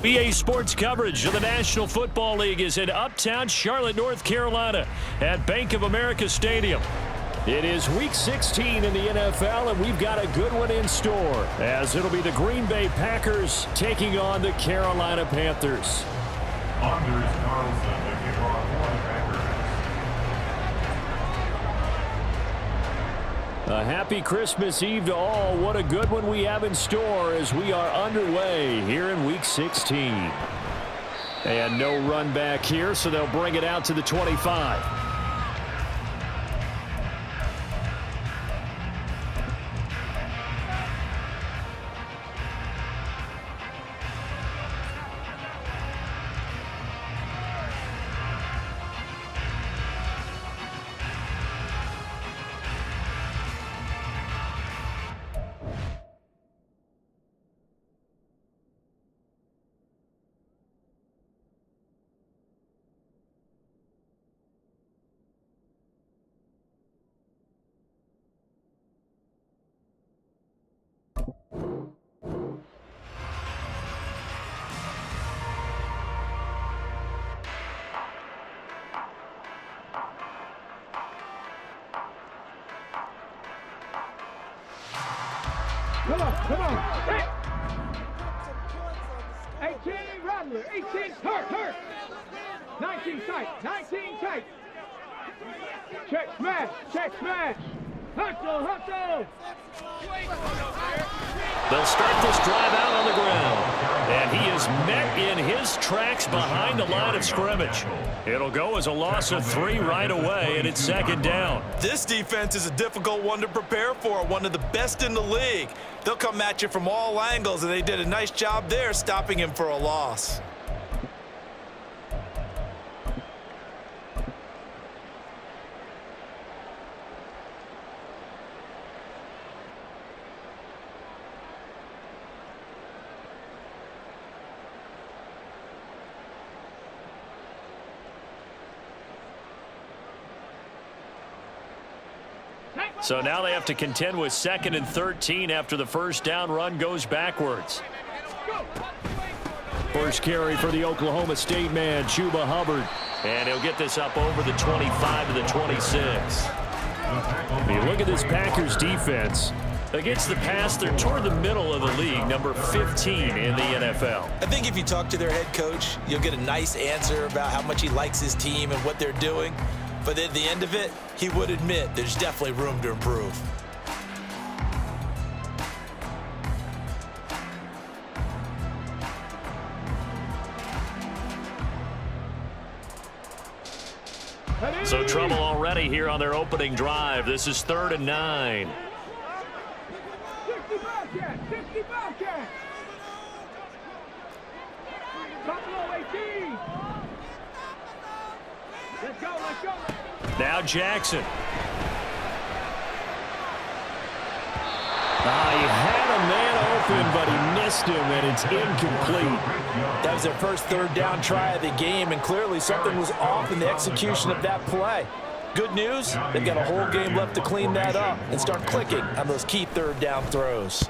EA Sports coverage of the National Football League is in uptown Charlotte, North Carolina at Bank of America Stadium. It is Week 16 in the NFL, and we've got a good one in store, as it'll be the Green Bay Packers taking on the Carolina Panthers. A happy Christmas Eve to all. What a good one we have in store as we are underway here in Week 16. And no run back here, so they'll bring it out to the 25. Come on. Hey. 18, Rattler. 18, hurt. 19 tight. Check smash. Hustle. They'll start this drive out on the ground. And he is met in his tracks behind the line of scrimmage. It'll go as a loss of 3 right away, and it's second down. This defense is a difficult one to prepare for, one of the best in the league. They'll come at you from all angles, and they did a nice job there stopping him for a loss. So now they have to contend with 2nd and 13 after the first down run goes backwards. First carry for the Oklahoma State man, Chuba Hubbard. And he'll get this up over the 25 to the 26. You look at this Packers defense. Against the pass, they're toward the middle of the league, number 15 in the NFL. I think if you talk to their head coach, you'll get a nice answer about how much he likes his team and what they're doing. But at the end of it, he would admit there's definitely room to improve. So trouble already here on their opening drive. This is 3rd and 9. 60 Bobcat. Buffalo 18. Let's go. Now Jackson. He had a man open, but he missed him, and it's incomplete. That was their first 3rd down try of the game, and clearly something was off in the execution of that play. Good news, they've got a whole game left to clean that up and start clicking on those key 3rd down throws.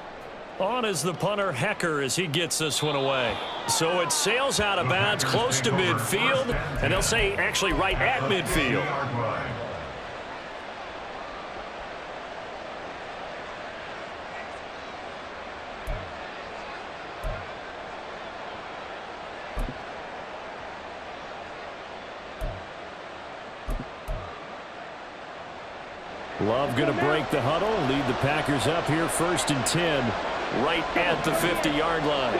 On is the punter, Hecker, as he gets this one away. So it sails out of bounds close to midfield, and they'll say actually right at midfield. Love going to break the huddle, lead the Packers up here 1st and 10, right at the 50-yard line.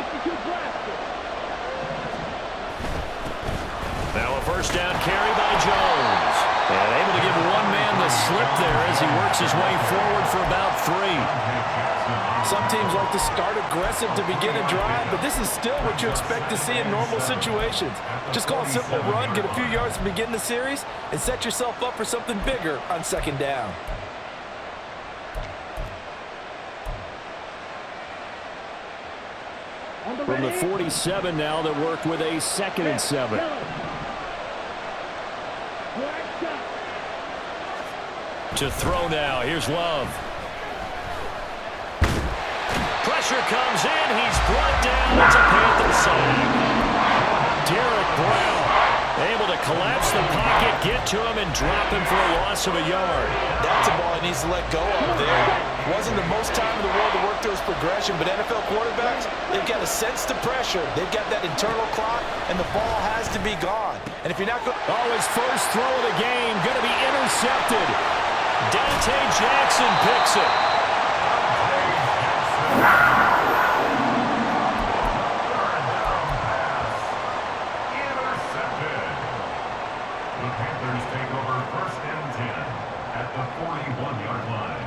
Now a first down carry by Jones. And able to give one man the slip there as he works his way forward for about 3. Some teams like to start aggressive to begin a drive, but this is still what you expect to see in normal situations. Just call a simple run, get a few yards to begin the series, and set yourself up for something bigger on 2nd down. From the 47 now, they work with a 2nd and 7. To throw now. Here's Love. Pressure comes in. He's brought down. It's a Panthers sack. collapse the pocket, get to him, and drop him for a loss of a yard. That's a ball he needs to let go of there. Wasn't the most time in the world to work through his progression, but NFL quarterbacks, they've got to sense the pressure. They've got that internal clock, and the ball has to be gone. And if you're not going... Oh, his first throw of the game, going to be intercepted. Dante Jackson picks it. The Panthers take over 1st and 10 at the 41-yard line.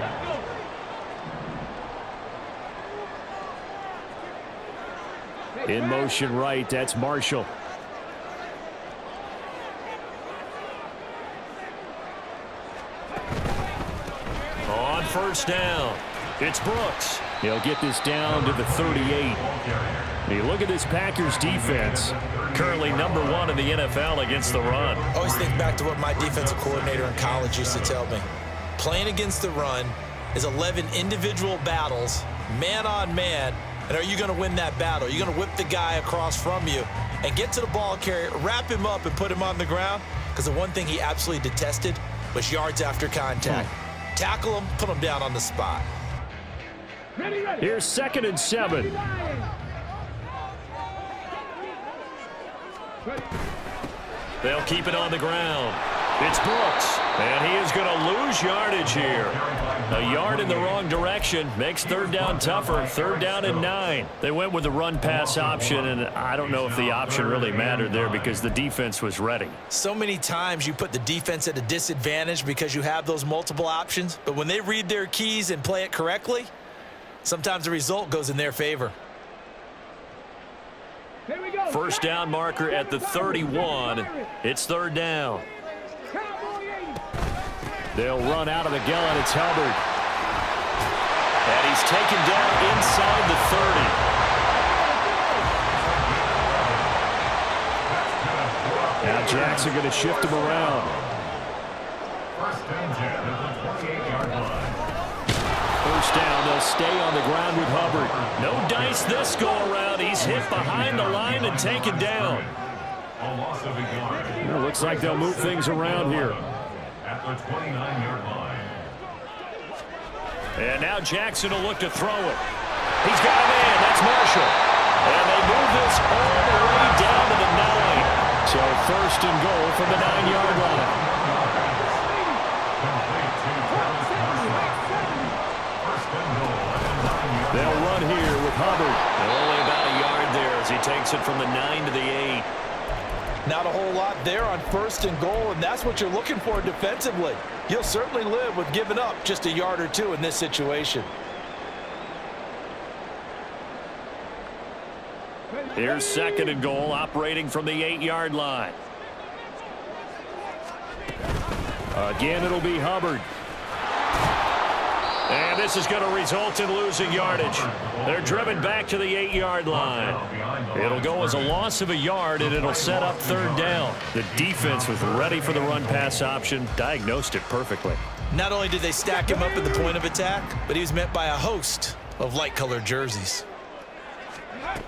In motion right, that's Marshall. On 1st down, it's Brooks. He'll get this down to the 38. You look at this Packers defense, currently #1 in the NFL against the run. I always think back to what my defensive coordinator in college used to tell me. Playing against the run is 11 individual battles, man on man, and are you going to win that battle? Are you going to whip the guy across from you and get to the ball carrier, wrap him up, and put him on the ground? Because the one thing he absolutely detested was yards after contact. Tackle him, put him down on the spot. Here's 2nd and 7. They'll keep it on the ground. It's Brooks, and he is going to lose yardage here. A yard in the wrong direction makes 3rd down tougher. 3rd down and 9. They went with the run-pass option, and I don't know if the option really mattered there because the defense was ready. So many times you put the defense at a disadvantage because you have those multiple options, but when they read their keys and play it correctly, sometimes the result goes in their favor. 1st down marker at the 31. It's 3rd down. They'll run out of the gun. It's Hubbard. And he's taken down inside the 30. Now Jackson going to shift him around. 1st and 10 at the 28-yard line. 1st down, they'll stay on the ground with Hubbard. No dice this go-around. He's hit behind the line and taken down. A loss of a yard. Well, looks like they'll move things around here. At the 29-yard line. And now Jackson will look to throw it. He's got a man. That's Marshall. And they move this all the way down to the 9. So 1st and goal from the 9-yard line. They'll run here with Hubbard. Only about a yard there as he takes it from the 9 to the 8. Not a whole lot there on 1st and goal, and that's what you're looking for defensively. You'll certainly live with giving up just a yard or two in this situation. Here's 2nd and goal, operating from the 8-yard line. Again, it'll be Hubbard. And this is going to result in losing yardage. They're driven back to the 8-yard line. It'll go as a loss of a yard, and it'll set up 3rd down. The defense was ready for the run-pass option, diagnosed it perfectly. Not only did they stack him up at the point of attack, but he was met by a host of light-colored jerseys. And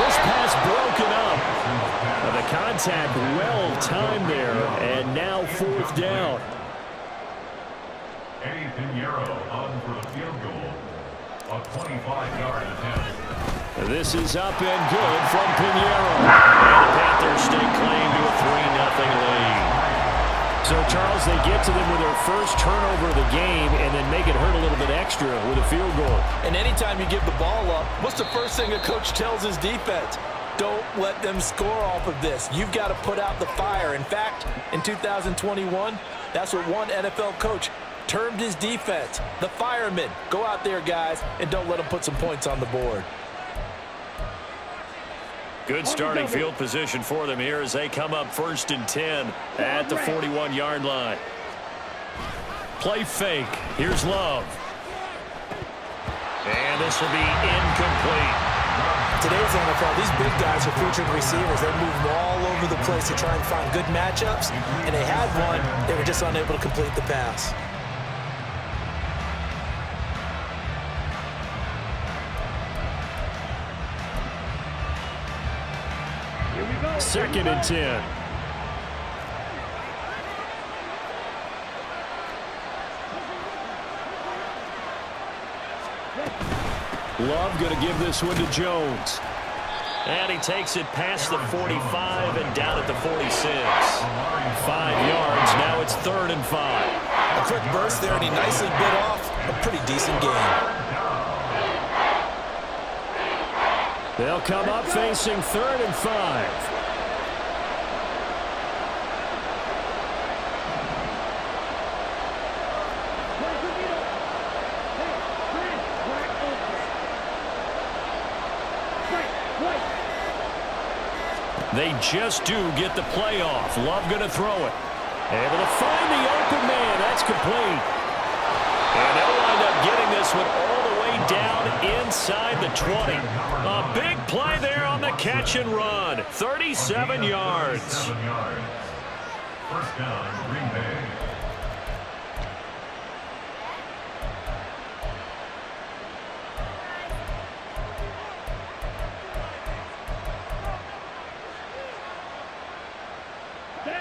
this pass broken up. The contact well-timed there, and now 4th down. Eddie Pinheiro on for the field goal. A 25-yard attempt. This is up and good from Pinheiro. And the Panthers stake claim to a 3-0 lead. So, Charles, they get to them with their first turnover of the game and then make it hurt a little bit extra with a field goal. And anytime you give the ball up, what's the first thing a coach tells his defense? Don't let them score off of this. You've got to put out the fire. In fact, in 2021, that's what one NFL coach termed his defense, the firemen. Go out there, guys, and don't let them put some points on the board. Good starting field position for them here as they come up 1st and 10 at the 41-yard line. Play fake. Here's Love. And this will be incomplete. Today's NFL, these big guys are featured receivers. They move all over the place to try and find good matchups, and they had one. They were just unable to complete the pass. 2nd and 10. Love going to give this one to Jones. And he takes it past the 45 and down at the 46. 5 yards. Now it's 3rd and 5. A quick burst there, and he nicely bit off a pretty decent game. They'll come up facing 3rd and 5. They just do get the playoff. Love going to throw it. Able to find the open man. That's complete. And they'll wind up getting this one all the way down inside the 20. A big play there on the catch and run. 37 yards. 37 yards. First down, Green Bay.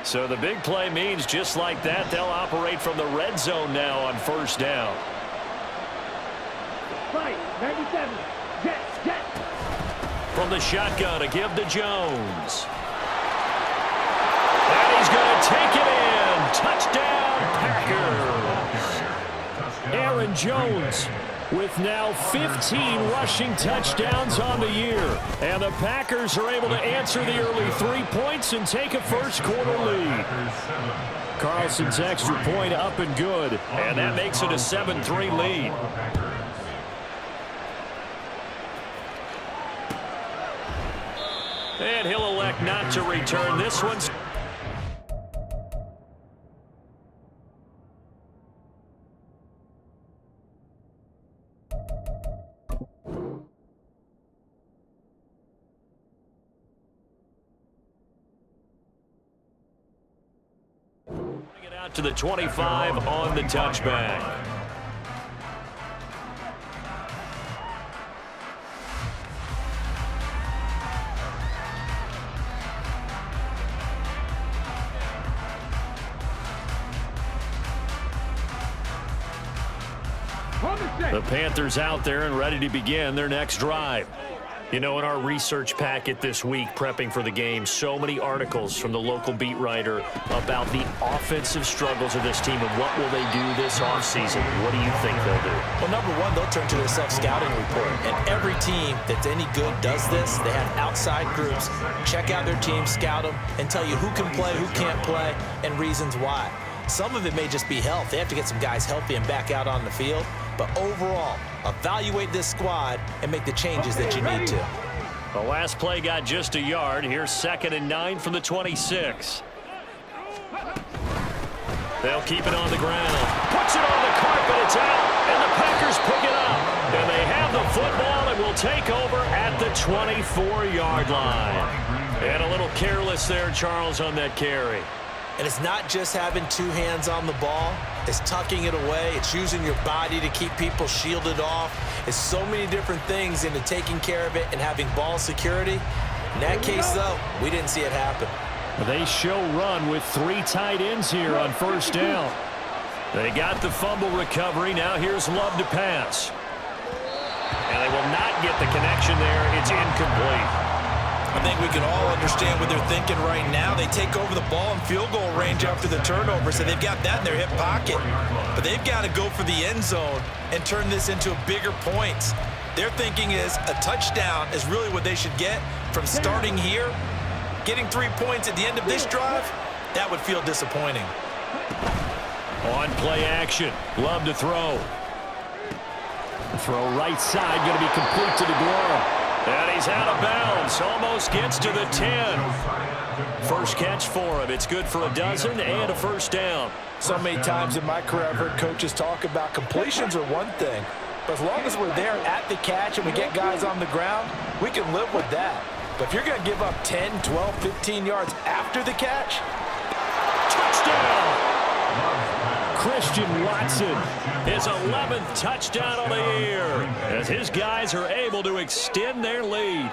So the big play means just like that, they'll operate from the red zone now on 1st down. Right, 97. Jet. From the shotgun to give to Jones. And he's going to take it in. Touchdown, Packers. Aaron Jones with now 15 rushing touchdowns on the year. And the Packers are able to answer the early 3 points and take a first-quarter lead. Carlson's extra point up and good, and that makes it a 7-3 lead. And he'll elect not to return this one. To the 25 on the touchback. The Panthers out there and ready to begin their next drive. You know, in our research packet this week, prepping for the game, so many articles from the local beat writer about the offensive struggles of this team and what will they do this offseason. What do you think they'll do? Well, number one, they'll turn to their self-scouting report. And every team that's any good does this. They have outside groups. Check out their team, scout them, and tell you who can play, who can't play, and reasons why. Some of it may just be health. They have to get some guys healthy and back out on the field. But overall, evaluate this squad and make the changes that you need to. The last play got just a yard. Here's 2nd and 9 from the 26. They'll keep it on the ground. Puts it on the carpet. It's out. And the Packers pick it up. And they have the football and will take over at the 24-yard line. And a little careless there, Charles, on that carry. And it's not just having 2 hands on the ball. It's tucking it away. It's using your body to keep people shielded off. It's so many different things into taking care of it and having ball security. In that case, though, we didn't see it happen. They show run with 3 tight ends here on 1st down. They got the fumble recovery. Now here's Love to pass. And they will not get the connection there. It's incomplete. I think we can all understand what they're thinking right now. They take over the ball in field goal range after the turnover, so they've got that in their hip pocket. But they've got to go for the end zone and turn this into bigger points. Their thinking is a touchdown is really what they should get from starting here. Getting 3 points at the end of this drive, that would feel disappointing. On play action, Love to throw. The throw right side, going to be complete to DeGuara. And he's out of bounds. Almost gets to the 10. First catch for him. It's good for a dozen and a first down. So many times in my career I've heard coaches talk about completions are one thing. But as long as we're there at the catch and we get guys on the ground, we can live with that. But if you're going to give up 10, 12, 15 yards after the catch, touchdown! Christian Watson, his 11th touchdown of the year, as his guys are able to extend their lead.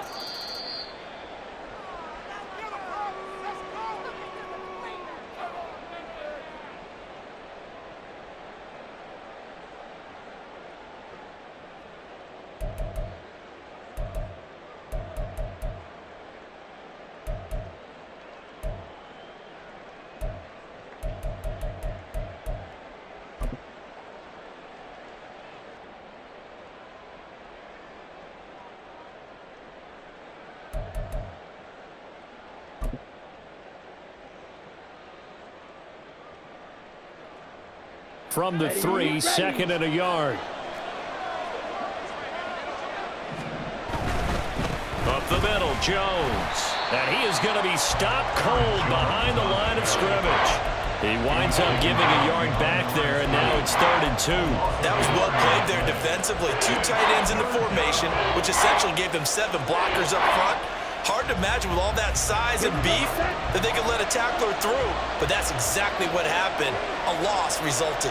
From the 3, second and a yard. Up the middle, Jones. And he is going to be stopped cold behind the line of scrimmage. He winds up giving a yard back there, and now it's 3rd and 2. That was well played there defensively. 2 tight ends in the formation, which essentially gave them 7 blockers up front. Hard to imagine with all that size and beef that they could let a tackler through, but that's exactly what happened. A loss resulted.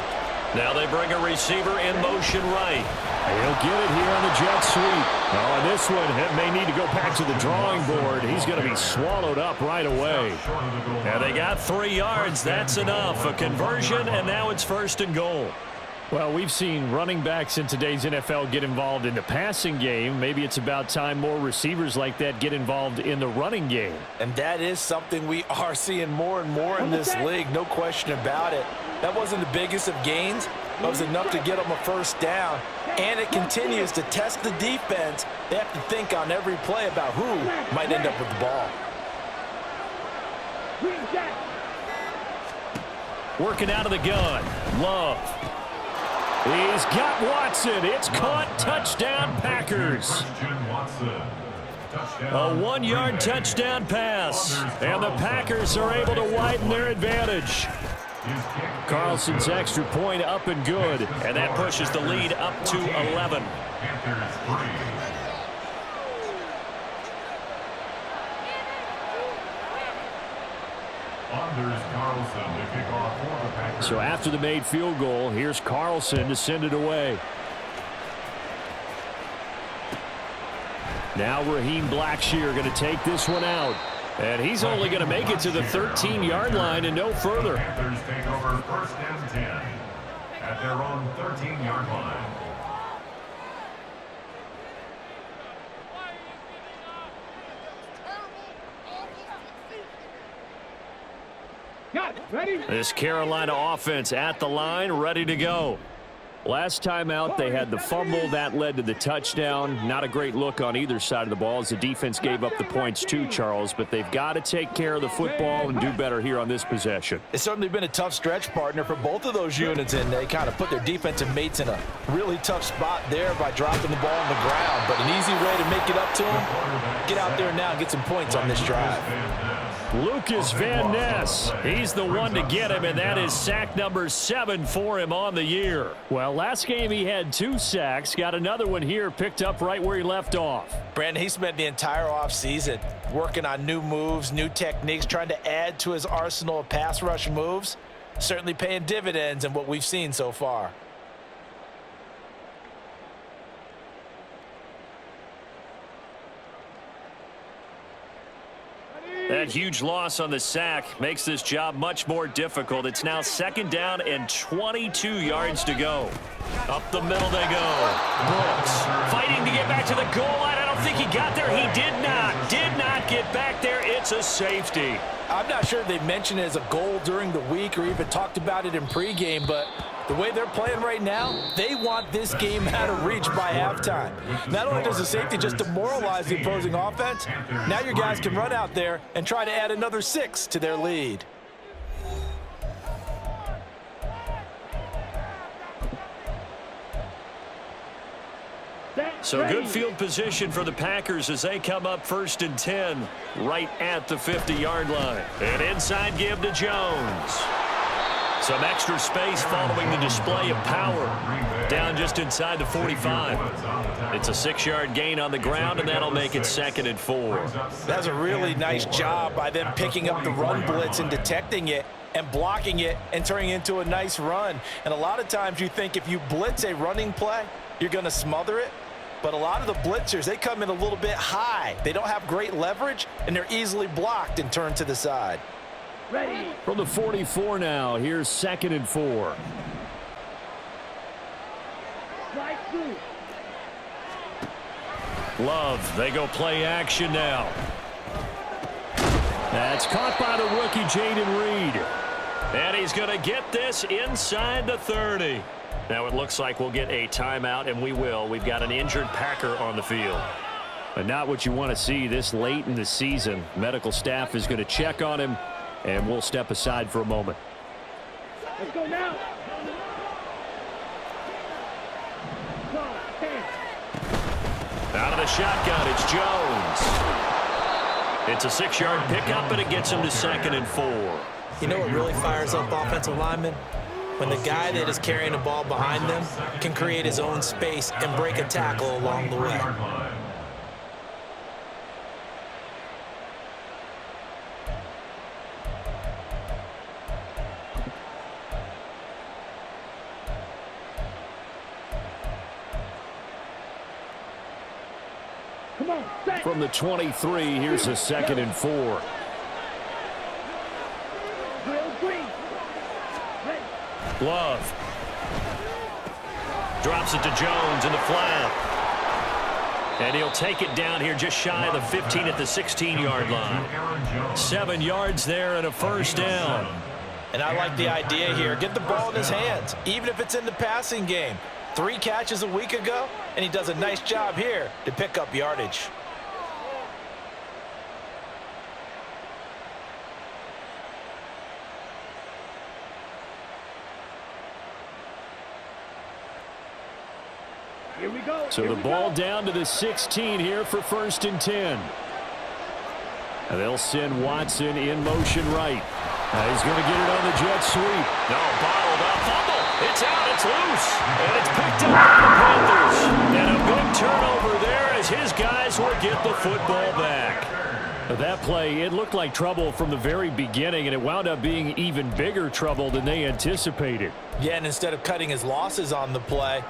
Now they bring a receiver in motion right. He'll get it here on the jet sweep. Oh, and this one may need to go back to the drawing board. He's going to be swallowed up right away. And they got 3 yards. That's enough. A conversion, and now it's 1st and goal. Well, we've seen running backs in today's NFL get involved in the passing game. Maybe it's about time more receivers like that get involved in the running game. And that is something we are seeing more and more in this league, no question about it. That wasn't the biggest of gains. It was enough to get them a 1st down. And it continues to test the defense. They have to think on every play about who might end up with the ball. Working out of the gun. Love. He's got Watson. It's caught. Touchdown, Packers. A 1-yard touchdown pass. And the Packers are able to widen their advantage. Carlson's extra point up and good. And that pushes the lead up to 11. So after the made field goal, here's Carlson to send it away. Now Raheem Blackshear going to take this one out. And he's only going to make it to the 13-yard line and no further. Panthers take over 1st and 10 at their own 13-yard line. Ready? This Carolina offense at the line, ready to go. Last time out, they had the fumble. That led to the touchdown. Not a great look on either side of the ball as the defense gave up the points too, Charles. But they've got to take care of the football and do better here on this possession. It's certainly been a tough stretch, partner, for both of those units, and they kind of put their defensive mates in a really tough spot there by dropping the ball on the ground. But an easy way to make it up to them, get out there now and get some points on this drive. Lucas Van Ness, he's the one to get him, and that is sack number 7 for him on the year. Well, last game he had 2 sacks, got another one here picked up right where he left off. Brandon, he spent the entire offseason working on new moves, new techniques, trying to add to his arsenal of pass rush moves. Certainly paying dividends in what we've seen so far. That huge loss on the sack makes this job much more difficult. It's now 2nd down and 22 yards to go. Up the middle they go. Brooks fighting to get back to the goal line. I don't think he got there. He did not get back there. It's a safety. I'm not sure they mentioned it as a goal during the week or even talked about it in pregame, but the way they're playing right now, they want this game out of reach by halftime. Not only does the safety just demoralize the opposing offense, now your guys can run out there and try to add another 6 to their lead. So good field position for the Packers as they come up 1st and 10 right at the 50-yard line. An inside give to Jones. Some extra space following the display of power. Down just inside the 45. It's a 6-yard gain on the ground, and that'll make it 2nd and 4. That's a really nice job by them picking up the run blitz and detecting it and blocking it and turning it into a nice run. And a lot of times you think if you blitz a running play, you're going to smother it. But a lot of the blitzers, they come in a little bit high. They don't have great leverage, and they're easily blocked and turned to the side. Ready. From the 44 now, here's 2nd and 4. Strike 2. Love, they go play action now. That's caught by the rookie, Jaden Reed. And he's going to get this inside the 30. Now it looks like we'll get a timeout, and we will. We've got an injured Packer on the field. But not what you want to see this late in the season. Medical staff is going to check on him, and we'll step aside for a moment. Let's go now. Out of the shotgun, it's Jones. It's a 6-yard pickup, and it gets him to 2nd and 4. You know what really fires up offensive linemen? When the guy that is carrying the ball behind them can create his own space and break a tackle along the way. From the 23, here's a 2nd and 4. Love. Drops it to Jones in the flat. And he'll take it down here just shy of the 15 at the 16-yard line. 7 yards there and a first down. And I like the idea here. Get the ball in his hands, even if it's in the passing game. 3 catches a week ago, and he does a nice job here to pick up yardage. Here we go. So the ball down to the 16 here for 1st and 10. And they'll send Watson in motion right. He's going to get it on the jet sweep. No, bottled up. Fumble. It's out. It's loose. And it's picked up by the Panthers. And a big turnover there as his guys will get the football back. That play, it looked like trouble from the very beginning, and it wound up being even bigger trouble than they anticipated. Yeah, and instead of cutting his losses on the play,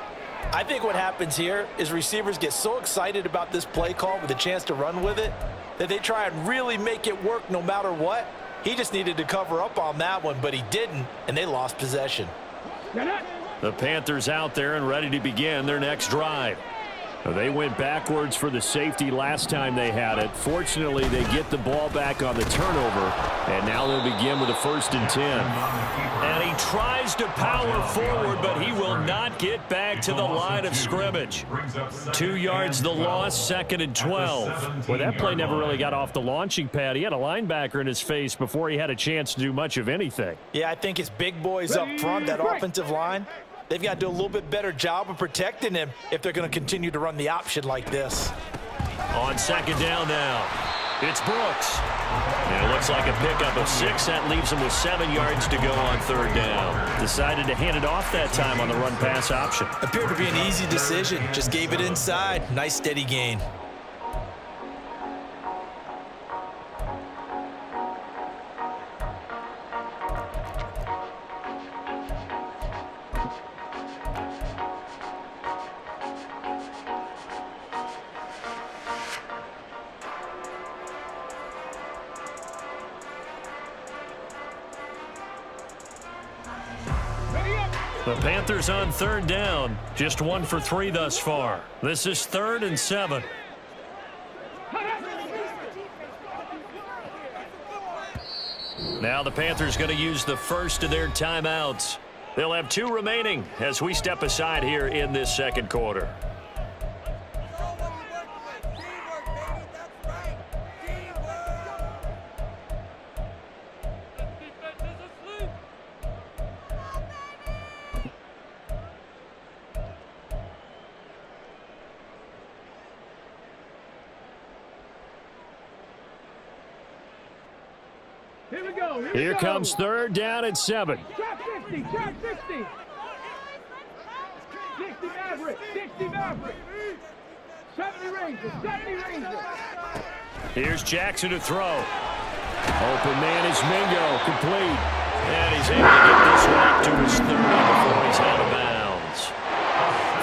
I think what happens here is receivers get so excited about this play call with a chance to run with it that they try and really make it work no matter what. He just needed to cover up on that one, but he didn't, and they lost possession. The Panthers out there and ready to begin their next drive. They went backwards for the safety last time they had it. Fortunately, they get the ball back on the turnover, and now they'll begin with a 1st and 10. And he tries to power forward, but he will not get back to the line of scrimmage. 2 yards the loss, 2nd and 12. Well, that play never really got off the launching pad. He had a linebacker in his face before he had a chance to do much of anything. Yeah, I think his big boys up front, that offensive line, they've got to do a little bit better job of protecting him if they're going to continue to run the option like this. On 2nd down now, it's Brooks. And it looks like a pickup of 6. That leaves him with 7 yards to go on 3rd down. Decided to hand it off that time on the run-pass option. Appeared to be an easy decision. Just gave it inside. Nice steady gain. The Panthers on 3rd down. Just 1 for 3 thus far. This is 3rd and 7. Now the Panthers going to use the first of their timeouts. They'll have 2 remaining as we step aside here in this 2nd quarter. Here we go. Here comes 3rd down and 7. Trap 50. Trap 50. 60 Maverick. 60 Maverick. 70 Ranger. 70 Ranger. Here's Jackson to throw. Open man is Mingo. Complete. And he's able to get this right to his 30 before he's out of bounds.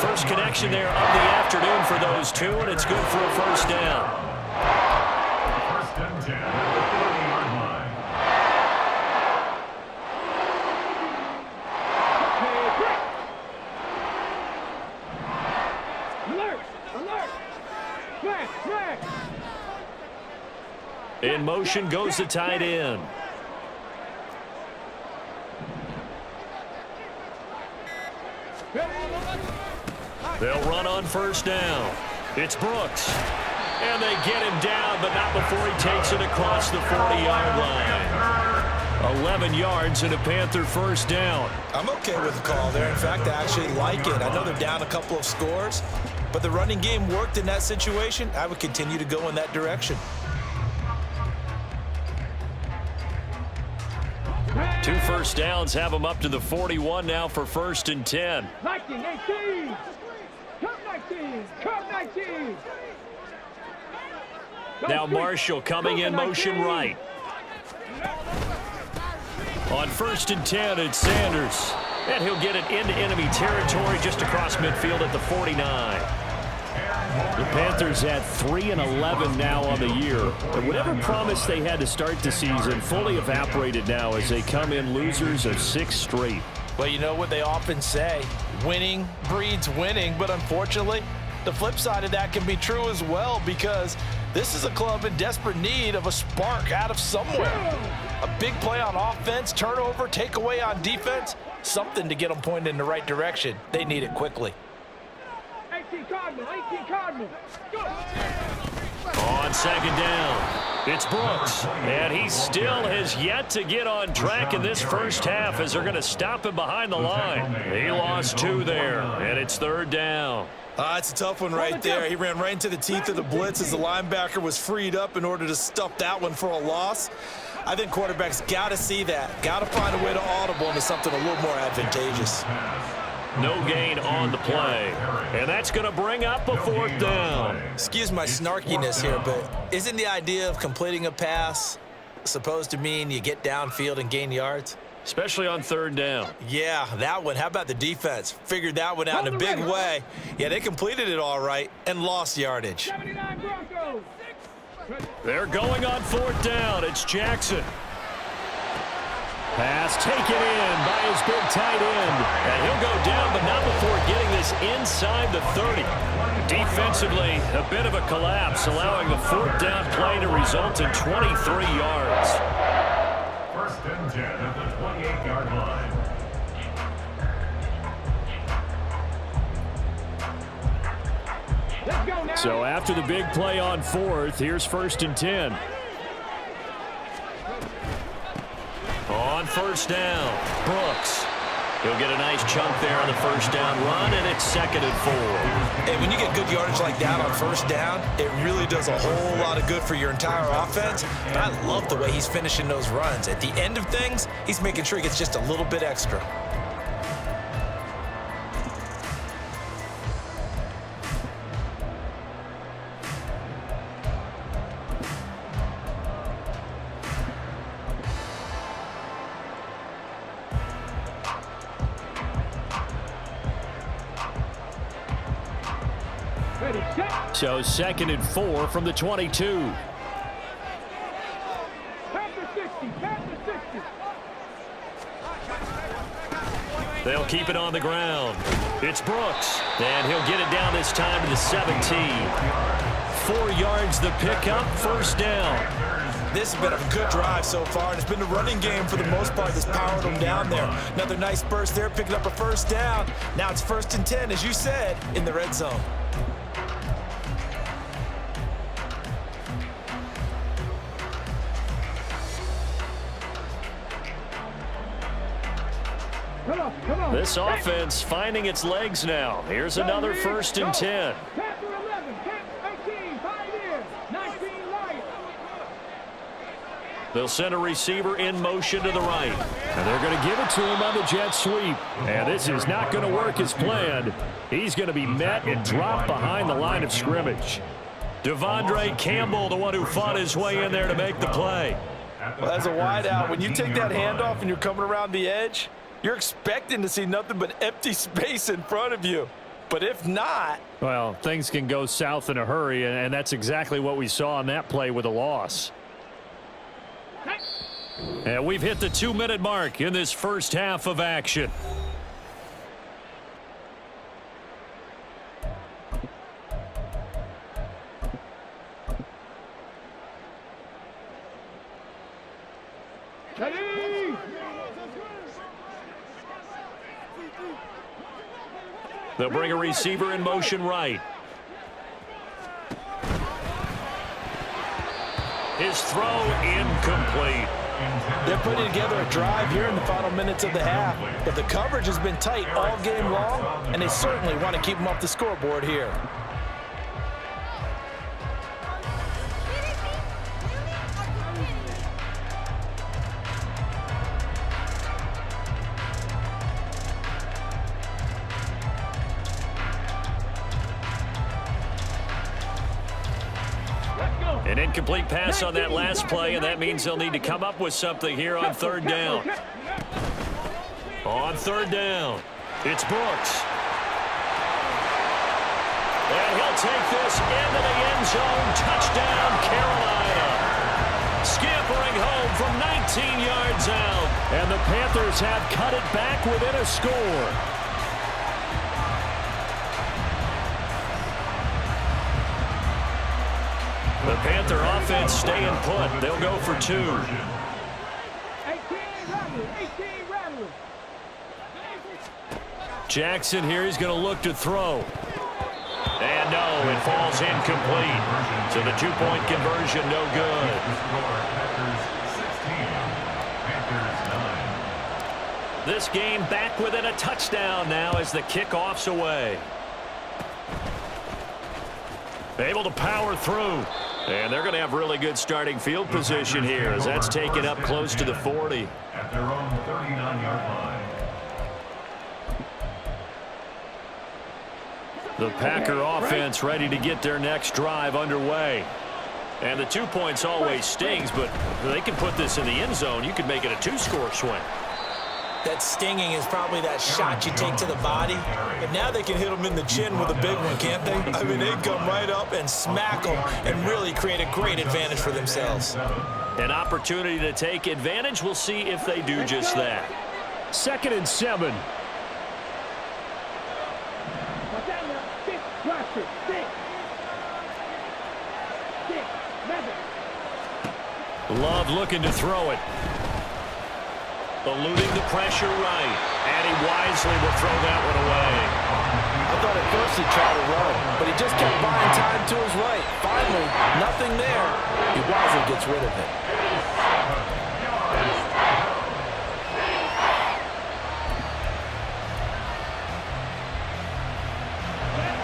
First connection there of the afternoon for those 2, and it's good for a 1st down. 1st and 10 at the 30-yard line. Alert. Alert. Flag. Flag. In motion goes the tight end. They'll run on 1st down. It's Brooks. And they get him down, but not before he takes it across the 40-yard line. 11 yards and a Panther first down. I'm okay with the call there. In fact, I actually like it. I know they're down a couple of scores, but the running game worked in that situation. I would continue to go in that direction. 2 first downs have them up to the 41 now for 1st and 10. 19, 18. Come 19. Come 19. Now Marshall coming in motion right. On 1st and 10, it's Sanders. And he'll get it into enemy territory just across midfield at the 49. The Panthers at 3-11 now on the year. And whatever promise they had to start the season fully evaporated now as they come in losers of 6 straight. Well, you know what they often say, winning breeds winning, but unfortunately, the flip side of that can be true as well, because this is a club in desperate need of a spark out of somewhere. A big play on offense, turnover, takeaway on defense, something to get them pointed in the right direction. They need it quickly. 18 Cardinal, 18 Cardinal. Go. On 2nd down, it's Brooks. And he still has yet to get on track in this first half as they're going to stop him behind the line. He lost 2 there, and it's 3rd down. It's a tough one right there. He ran right into the teeth of the blitz as the linebacker was freed up in order to stuff that one for a loss. I think quarterbacks got to see that. Got to find a way to audible into something a little more advantageous. No gain on the play. And that's going to bring up a 4th down. Excuse my snarkiness here, but isn't the idea of completing a pass supposed to mean you get downfield and gain yards? Especially on 3rd down. Yeah, that one. How about the defense? Figured that one out in a big way. Yeah, they completed it all right and lost yardage. 79 Broncos. They're going on 4th down. It's Jackson. Pass taken in by his big tight end. And he'll go down, but not before getting this inside the 30. Defensively, a bit of a collapse, allowing the 4th down play to result in 23 yards. 1st and 10 at the 28-yard line. Let's go now. So after the big play on 4th, here's 1st and 10. On 1st down, Brooks. He'll get a nice chunk there on the 1st down run, and it's 2nd and 4. Hey, when you get good yardage like that on 1st down, it really does a whole lot of good for your entire offense. But I love the way he's finishing those runs. At the end of things, he's making sure he gets just a little bit extra. So 2nd and 4 from the 22. Panther 60, Panther 60. They'll keep it on the ground. It's Brooks, and he'll get it down this time to the 17. 4 yards the pickup, 1st down. This has been a good drive so far, and it's been the running game for the most part that's powered them down there. Another nice burst there, picking up a 1st down. Now it's 1st and 10, as you said, in the red zone. Come on. This offense finding its legs now. Here's another 1st and 10. Panther 11, Panther 18, Pioneer, 19 right. They'll send a receiver in motion to the right. And they're going to give it to him on the jet sweep. And this is not going to work as planned. He's going to be met and dropped behind the line of scrimmage. Devondre Campbell, the one who fought his way in there to make the play. Well, as a wideout, when you take that handoff and you're coming around the edge, you're expecting to see nothing but empty space in front of you. But if not... Well, things can go south in a hurry, and that's exactly what we saw on that play with a loss. And we've hit the 2-minute mark in this first half of action. They'll bring a receiver in motion right. His throw incomplete. They're putting together a drive here in the final minutes of the half, but the coverage has been tight all game long, and they certainly want to keep them off the scoreboard here. An incomplete pass on that last play, and that means they'll need to come up with something here on third down. On third down, it's Brooks. And he'll take this into the end zone. Touchdown, Carolina. Scampering home from 19 yards out. And the Panthers have cut it back within a score. The Panther offense staying put. They'll go for 2. 18 rattling. Jackson here, he's going to look to throw. And no, it falls incomplete. So the 2-point conversion, no good. This game back within a touchdown now as the kickoff's away. Able to power through. And they're going to have really good starting field position here as that's taken up close to the 40. At their own 39-yard line. The Packer offense ready to get their next drive underway. And the 2 points always stings, but they can put this in the end zone. You could make it a 2-score swing. That stinging is probably that shot you take to the body. But now they can hit them in the chin with a big one, can't they? I mean, they come right up and smack them and really create a great advantage for themselves. An opportunity to take advantage. We'll see if they do just that. 2nd and 7. Love looking to throw it. Eluding the pressure right. And he wisely will throw that one away. I thought at first he'd try to run, but he just kept buying time to his right. Finally, nothing there. He wisely gets rid of it.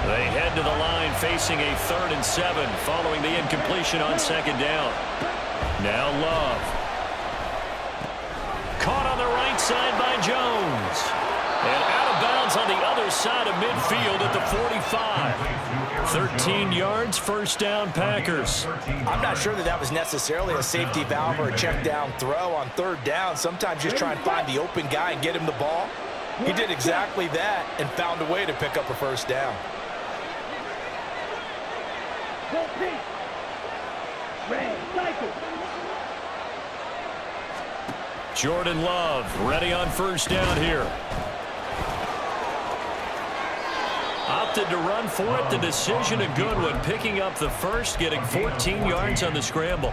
They head to the line facing a 3rd and 7 following the incompletion on 2nd down. Now Love. Caught on the right side by Jones. And out of bounds on the other side of midfield at the 45. 13 yards, 1st down, Packers. I'm not sure that was necessarily a safety valve or a check down throw on 3rd down. Sometimes just try and find the open guy and get him the ball. He did exactly that and found a way to pick up a 1st down. Jordan Love ready on 1st down here. Opted to run for it. The decision a good one. Picking up the 1st, getting 14 yards on the scramble.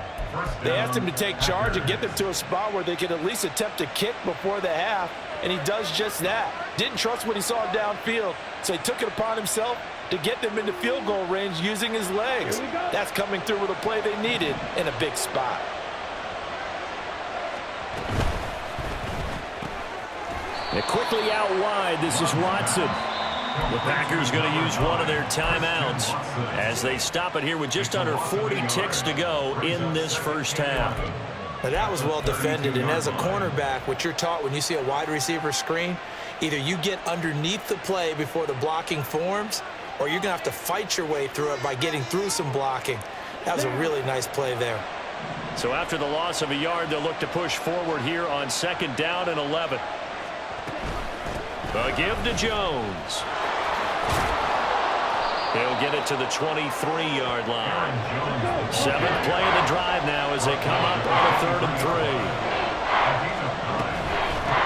They asked him to take charge and get them to a spot where they could at least attempt a kick before the half, and he does just that. Didn't trust what he saw downfield, so he took it upon himself to get them into field goal range using his legs. That's coming through with a play they needed in a big spot. And quickly out wide, this is Watson. The Packers going to use one of their timeouts as they stop it here with just under 40 ticks to go in this 1st half. Now that was well defended, and as a cornerback, what you're taught when you see a wide receiver screen, either you get underneath the play before the blocking forms, or you're going to have to fight your way through it by getting through some blocking. That was a really nice play there. So after the loss of a yard, they'll look to push forward here on 2nd down and 11. A give to Jones. He'll get it to the 23-yard line. 7th play of the drive now as they come up on a 3rd and 3.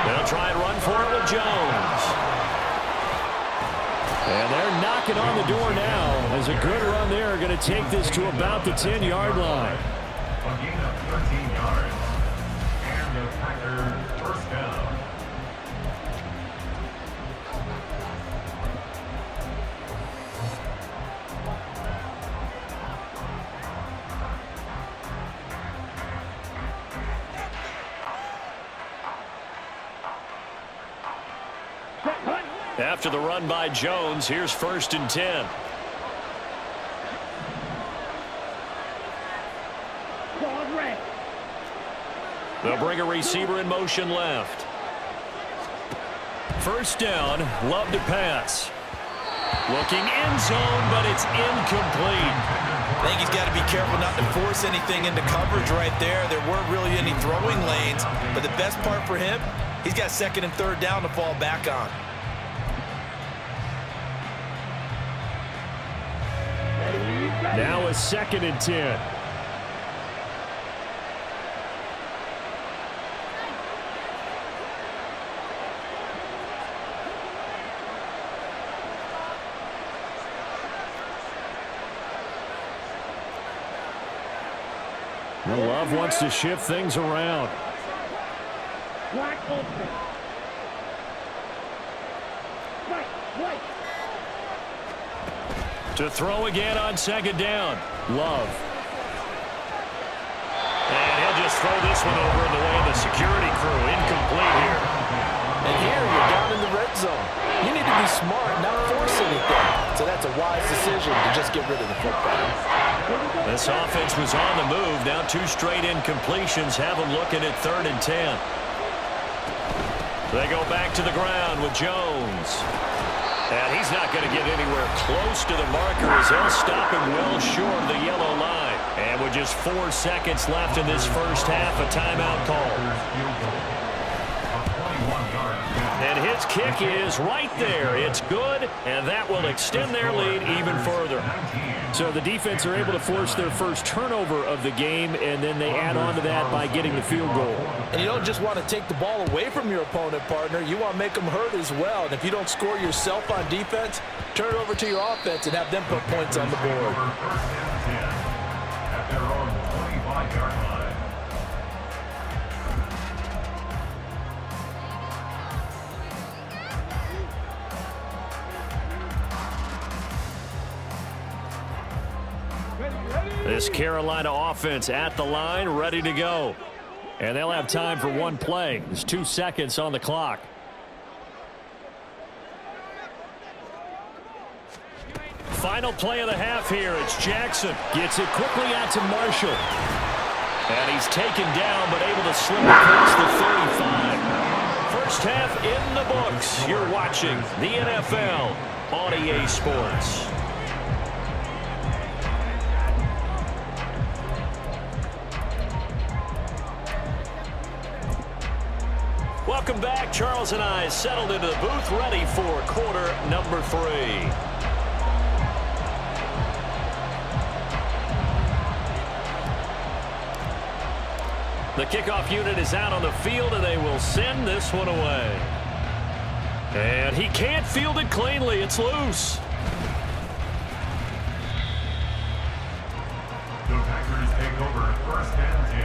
They'll try and run for it with Jones. And they're knocking on the door now as a good run there. Going to take this to about the 10-yard line. A gain of 13 yards. And the Packers 1st down. After the run by Jones, here's 1st and 10. They'll bring a receiver in motion left. 1st down, Love to pass. Looking end zone, but it's incomplete. I think he's got to be careful not to force anything into coverage right there. There weren't really any throwing lanes, but the best part for him, he's got 2nd and 3rd down to fall back on. Now a 2nd and 10. Love wants to shift things around. To throw again on 2nd down. Love. And he'll just throw this one over in the way of the security crew. Incomplete here. And here you're down in the red zone. You need to be smart, not force anything. So that's a wise decision to just get rid of the football. This offense was on the move. Now 2 straight incompletions have them looking at 3rd and 10. They go back to the ground with Jones. And he's not going to get anywhere close to the marker as they'll stop him well short of the yellow line. And with just 4 seconds left in this first half, a timeout call. And his kick is right there. It's good, and that will extend their lead even further. So the defense are able to force their first turnover of the game, and then they add on to that by getting the field goal. And you don't just want to take the ball away from your opponent, partner. You want to make them hurt as well. And if you don't score yourself on defense, turn it over to your offense and have them put points on the board. At their own 25-yard line. This Carolina offense at the line, ready to go. And they'll have time for one play. There's 2 seconds on the clock. Final play of the half here. It's Jackson. Gets it quickly out to Marshall. And he's taken down, but able to slip across the 35. First half in the books. You're watching the NFL on EA Sports. Welcome back. Charles and I settled into the booth, ready for quarter number 3. The kickoff unit is out on the field, and they will send this one away. And he can't field it cleanly. It's loose. The Packers take over 1st and 10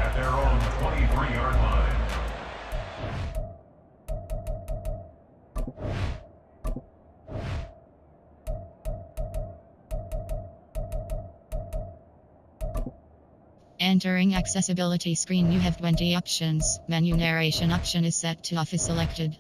at their own 23-yard line. Entering accessibility screen, you have 20 options. Menu narration option is set to off is selected.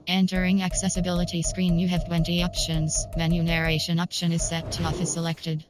Entering accessibility screen, you have 20 options. Menu narration option is set to off is selected.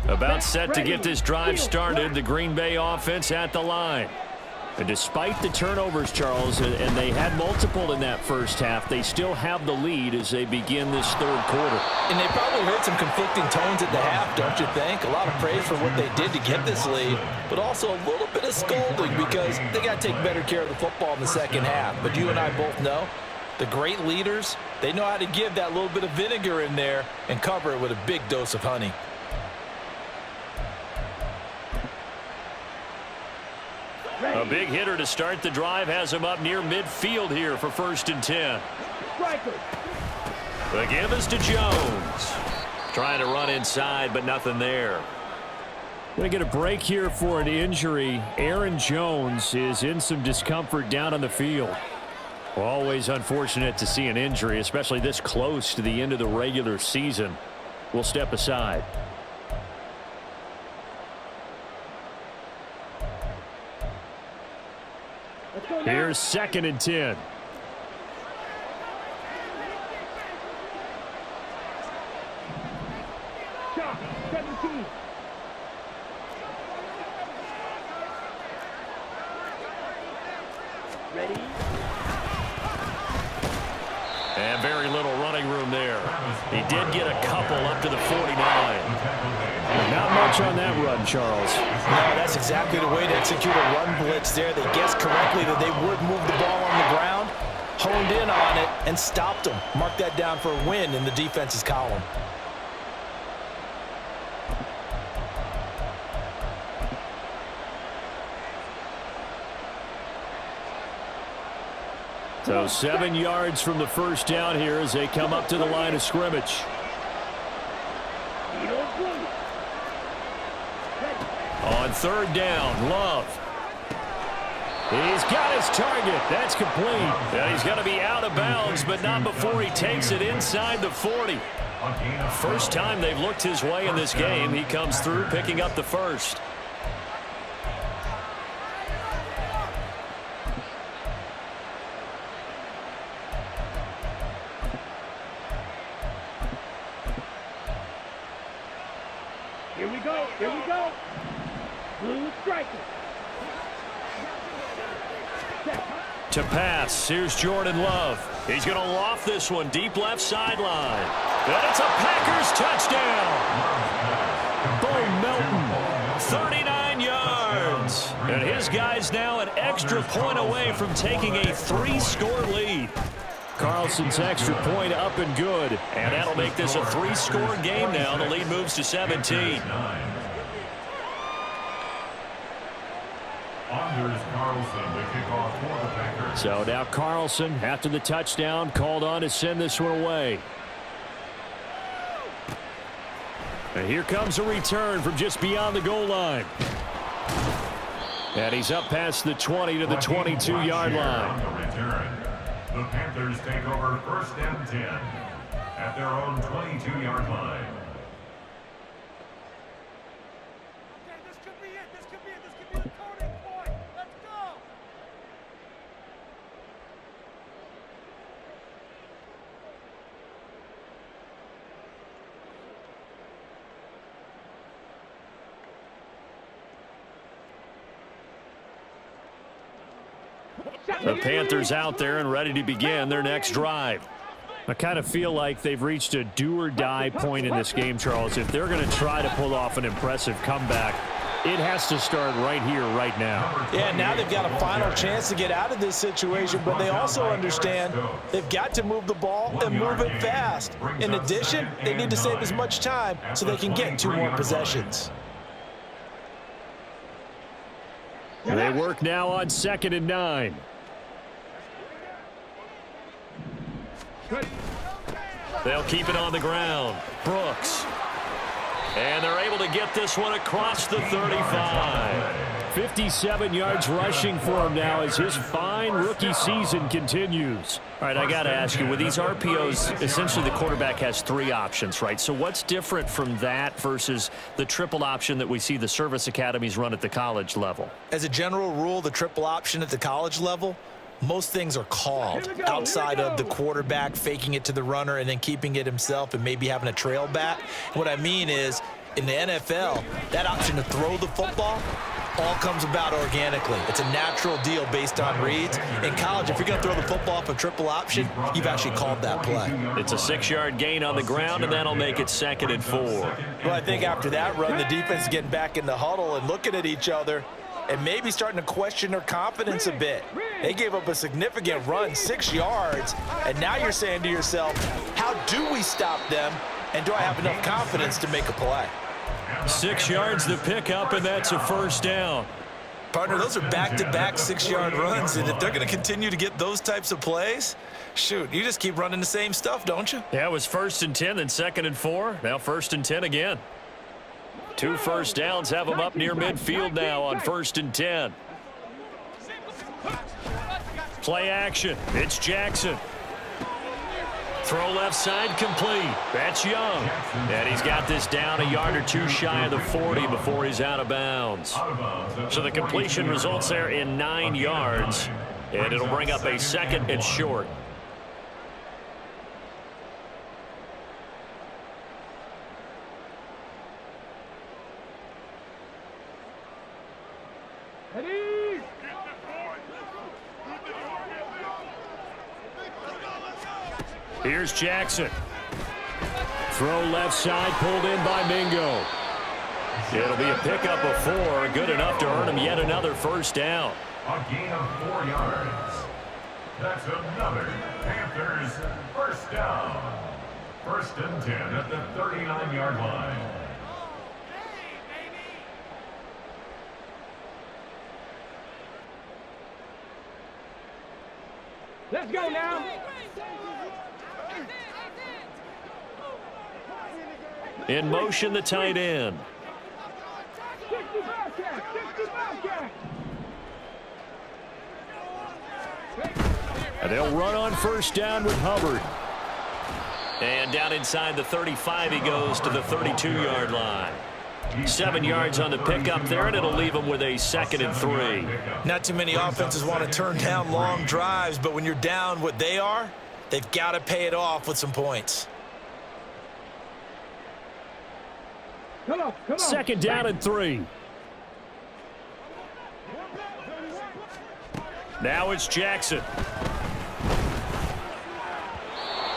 About set to get this drive started, the Green Bay offense at the line. And despite the turnovers, Charles, and they had multiple in that first half, they still have the lead as they begin this third quarter. And they probably heard some conflicting tones at the half, don't you think? A lot of praise for what they did to get this lead, but also a little bit of scolding because they got to take better care of the football in the second half. But you and I both know the great leaders, they know how to give that little bit of vinegar in there and cover it with a big dose of honey. A big hitter to start the drive has him up near midfield here for 1st and 10. The give is to Jones. Trying to run inside, but nothing there. Going to get a break here for an injury. Aaron Jones is in some discomfort down on the field. Always unfortunate to see an injury, especially this close to the end of the regular season. We'll step aside. Here's 2nd and 10. Shot, 17. Ready? And very little running room there. He did get a couple up to the 49. Not much on that run, Charles. No, that's exactly the way to execute a run blitz there. They guessed correctly that they would move the ball on the ground, honed in on it, and stopped them. Mark that down for a win in the defense's column. So 7 yards from the first down here as they come up to the line of scrimmage. On 3rd down, Love. He's got his target. That's complete. And he's going to be out of bounds, but not before he takes it inside the 40. First time they've looked his way in this game. He comes through picking up the first. Here we go. Here we go. Blue striker. To pass, here's Jordan Love. He's going to loft this one deep left sideline. And it's a Packers touchdown. Bo Melton, 39 yards. And his guy's now an extra point away from taking a 3-score lead. Carlson's extra point up and good. And that'll make this a 3-score game now. The lead moves to 17. So now Carlson, after the touchdown, called on to send this one away. And here comes a return from just beyond the goal line. And he's up past the 20 to the 22-yard line. The Panthers take over 1st and 10 at their own 22-yard line. Okay, this could be it. This could be it. This could be the turning point. Let's go. The Panthers out there and ready to begin their next drive. I kind of feel like they've reached a do-or-die point in this game, Charles. If they're going to try to pull off an impressive comeback, it has to start right here, right now. Yeah, now they've got a final chance to get out of this situation, but they also understand they've got to move the ball and move it fast. In addition, they need to save as much time so they can get 2 more possessions. They work now on 2nd and 9. They'll keep it on the ground. Brooks. And they're able to get this one across the 35. 57 yards rushing for him now as his fine rookie season continues. All right, I got to ask you, with these RPOs, essentially the quarterback has 3 options, right? So what's different from that versus the triple option that we see the service academies run at the college level? As a general rule, the triple option at the college level, most things are called outside of the quarterback faking it to the runner and then keeping it himself and maybe having a trail back. What I mean is in the NFL, that option to throw the football all comes about organically. It's a natural deal based on reads. In college, if you're going to throw the football off a triple option, you've actually called that play. It's a 6-yard gain on the ground, and that'll make it 2nd and 4. Well, I think after that run, the defense is getting back in the huddle and looking at each other and maybe starting to question their confidence a bit. They gave up a significant run, 6 yards, and now you're saying to yourself, how do we stop them, and do I have enough confidence to make a play? 6 yards the pickup, and that's a 1st down. Partner, those are back-to-back 6-yard runs, and if they're going to continue to get those types of plays, shoot, you just keep running the same stuff, don't you? Yeah, it was 1st and 10, then 2nd and 4. Now 1st and 10 again. 2 first downs have them up near midfield now on 1st and 10. Play action. It's Jackson. Throw left side complete. That's Young. And he's got this down a yard or 2 shy of the 40 before he's out of bounds. So the completion results there in 9 yards. And it'll bring up a 2nd and short. Here's Jackson. Throw left side, pulled in by Mingo. It'll be a pickup of 4, good enough to earn him yet another 1st down. A gain of 4 yards. That's another Panthers 1st down. 1st and 10 at the 39-yard line. Let's go now. In motion, the tight end. 60 Bobcat, 60 Bobcat. And they'll run on 1st down with Hubbard. And down inside the 35, he goes to the 32-yard line. 7 yards on the pickup there, and it'll leave him with a 2nd and 3. Not too many offenses want to turn down long drives, but when you're down what they are, they've got to pay it off with some points. Come on. 2nd down and 3. Now it's Jackson.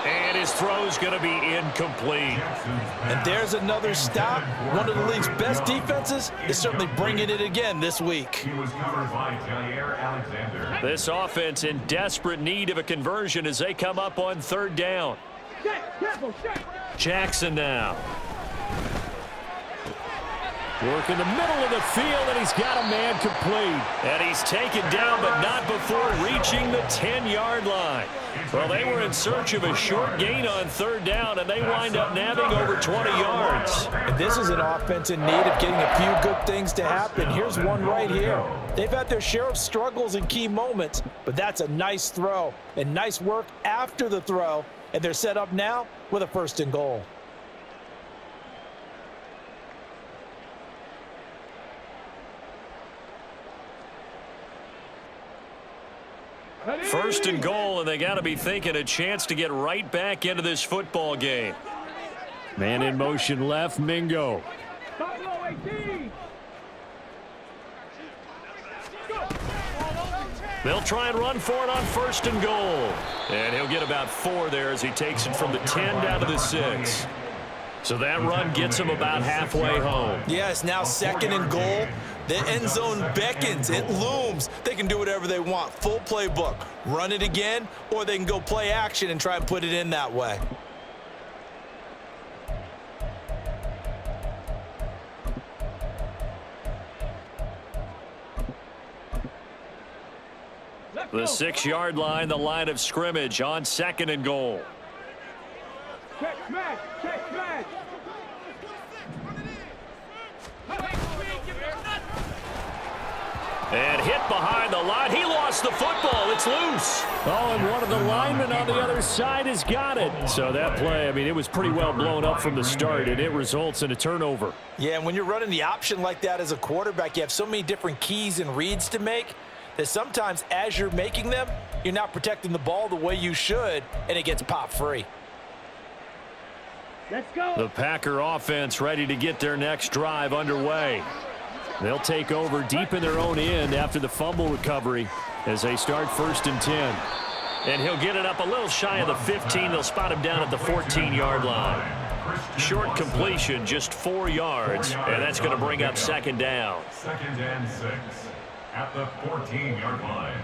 And his throw's going to be incomplete. And there's another stop. One of the league's best defenses is certainly bringing it again this week. He was covered by Jair Alexander. This offense in desperate need of a conversion as they come up on 3rd down. Jackson now. Work in the middle of the field, and he's got a man complete. And he's taken down, but not before reaching the 10-yard line. Well, they were in search of a short gain on 3rd down, and they wind up nabbing over 20 yards. And this is an offense in need of getting a few good things to happen. Here's one right here. They've had their share of struggles in key moments, but that's a nice throw and nice work after the throw, and they're set up now with a 1st and goal. First and goal, and they got to be thinking a chance to get right back into this football game. Man in motion left, Mingo. They'll try and run for it on 1st and goal. And he'll get about 4 there as he takes it from the 10 down to the 6. So that run gets him about halfway home. Yeah, it's now 2nd and goal. The end zone beckons. It looms. They can do whatever they want. Full playbook. Run it again, or they can go play action and try and put it in that way. The 6-yard line, the line of scrimmage on 2nd and goal. Check smash. And hit behind the line. He lost the football. It's loose. Oh, and one of the linemen on the other side has got it. So that play, I mean, it was pretty well blown up from the start, and it results in a turnover. Yeah, and when you're running the option like that as a quarterback, you have so many different keys and reads to make that sometimes as you're making them, you're not protecting the ball the way you should, and it gets popped free. Let's go. The Packer offense ready to get their next drive underway. They'll take over deep in their own end after the fumble recovery as they start 1st and 10. And he'll get it up a little shy of the 15. They'll spot him down at the 14-yard line. Short completion, just 4 yards, and that's going to bring up 2nd down. 2nd and 6 at the 14-yard line.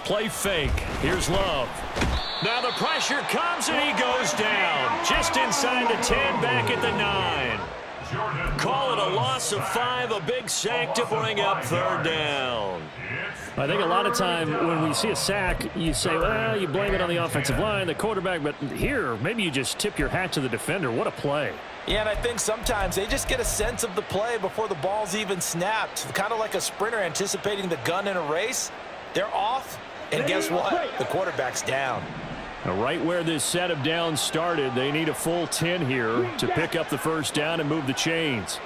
Play fake. Here's Love. Now the pressure comes and he goes down. Just inside the 10, back at the 9. Call it a loss of 5, a big sack to bring up 3rd down. I think a lot of time when we see a sack, you say, well, you blame it on the offensive line, the quarterback, but here, maybe you just tip your hat to the defender. What a play. Yeah, and I think sometimes they just get a sense of the play before the ball's even snapped. Kind of like a sprinter anticipating the gun in a race. They're off, and guess what? The quarterback's down. Now, right where this set of downs started, they need a full 10 here to pick up the 1st down and move the chains.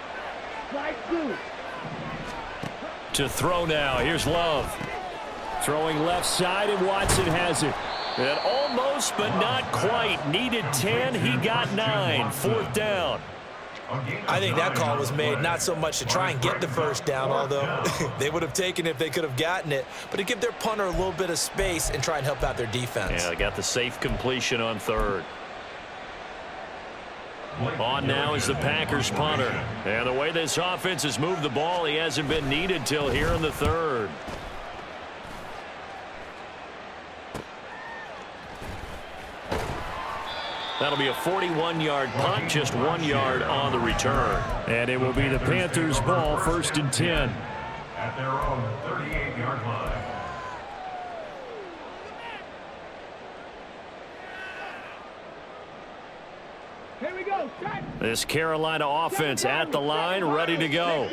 To throw now. Here's Love. Throwing left side, and Watson has it. And almost, but not quite. Needed 10. He got 9. 4th down. I think that call was made not so much to try and get the 1st down, although they would have taken it if they could have gotten it, but to give their punter a little bit of space and try and help out their defense. Yeah, they got the safe completion on 3rd. On now is the Packers punter. And the way this offense has moved the ball, he hasn't been needed till here in the 3rd. That'll be a 41-yard punt, just 1 yard on the return. And it will be the Panthers' ball, 1st and 10. At their own 38-yard line. Here we go. This Carolina offense at the line, ready to go.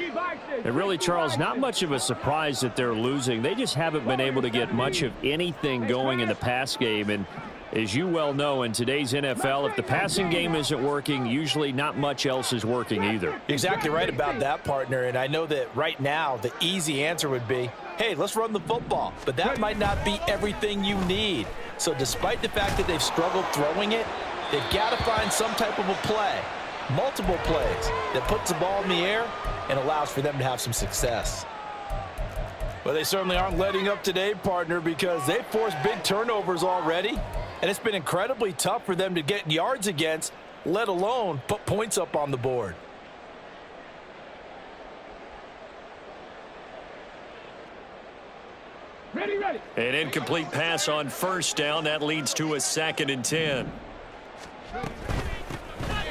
And really, Charles, not much of a surprise that they're losing. They just haven't been able to get much of anything going in the pass game. And as you well know, in today's NFL, if the passing game isn't working, usually not much else is working either. You're exactly right about that, partner, and I know that right now the easy answer would be, hey, let's run the football, but that might not be everything you need. So despite the fact that they've struggled throwing it, they've got to find some type of a play, multiple plays, that puts the ball in the air and allows for them to have some success. Well, they certainly aren't letting up today, partner, because they've forced big turnovers already. And it's been incredibly tough for them to get yards against, let alone put points up on the board. Ready. An incomplete pass on 1st down. That leads to a 2nd and 10.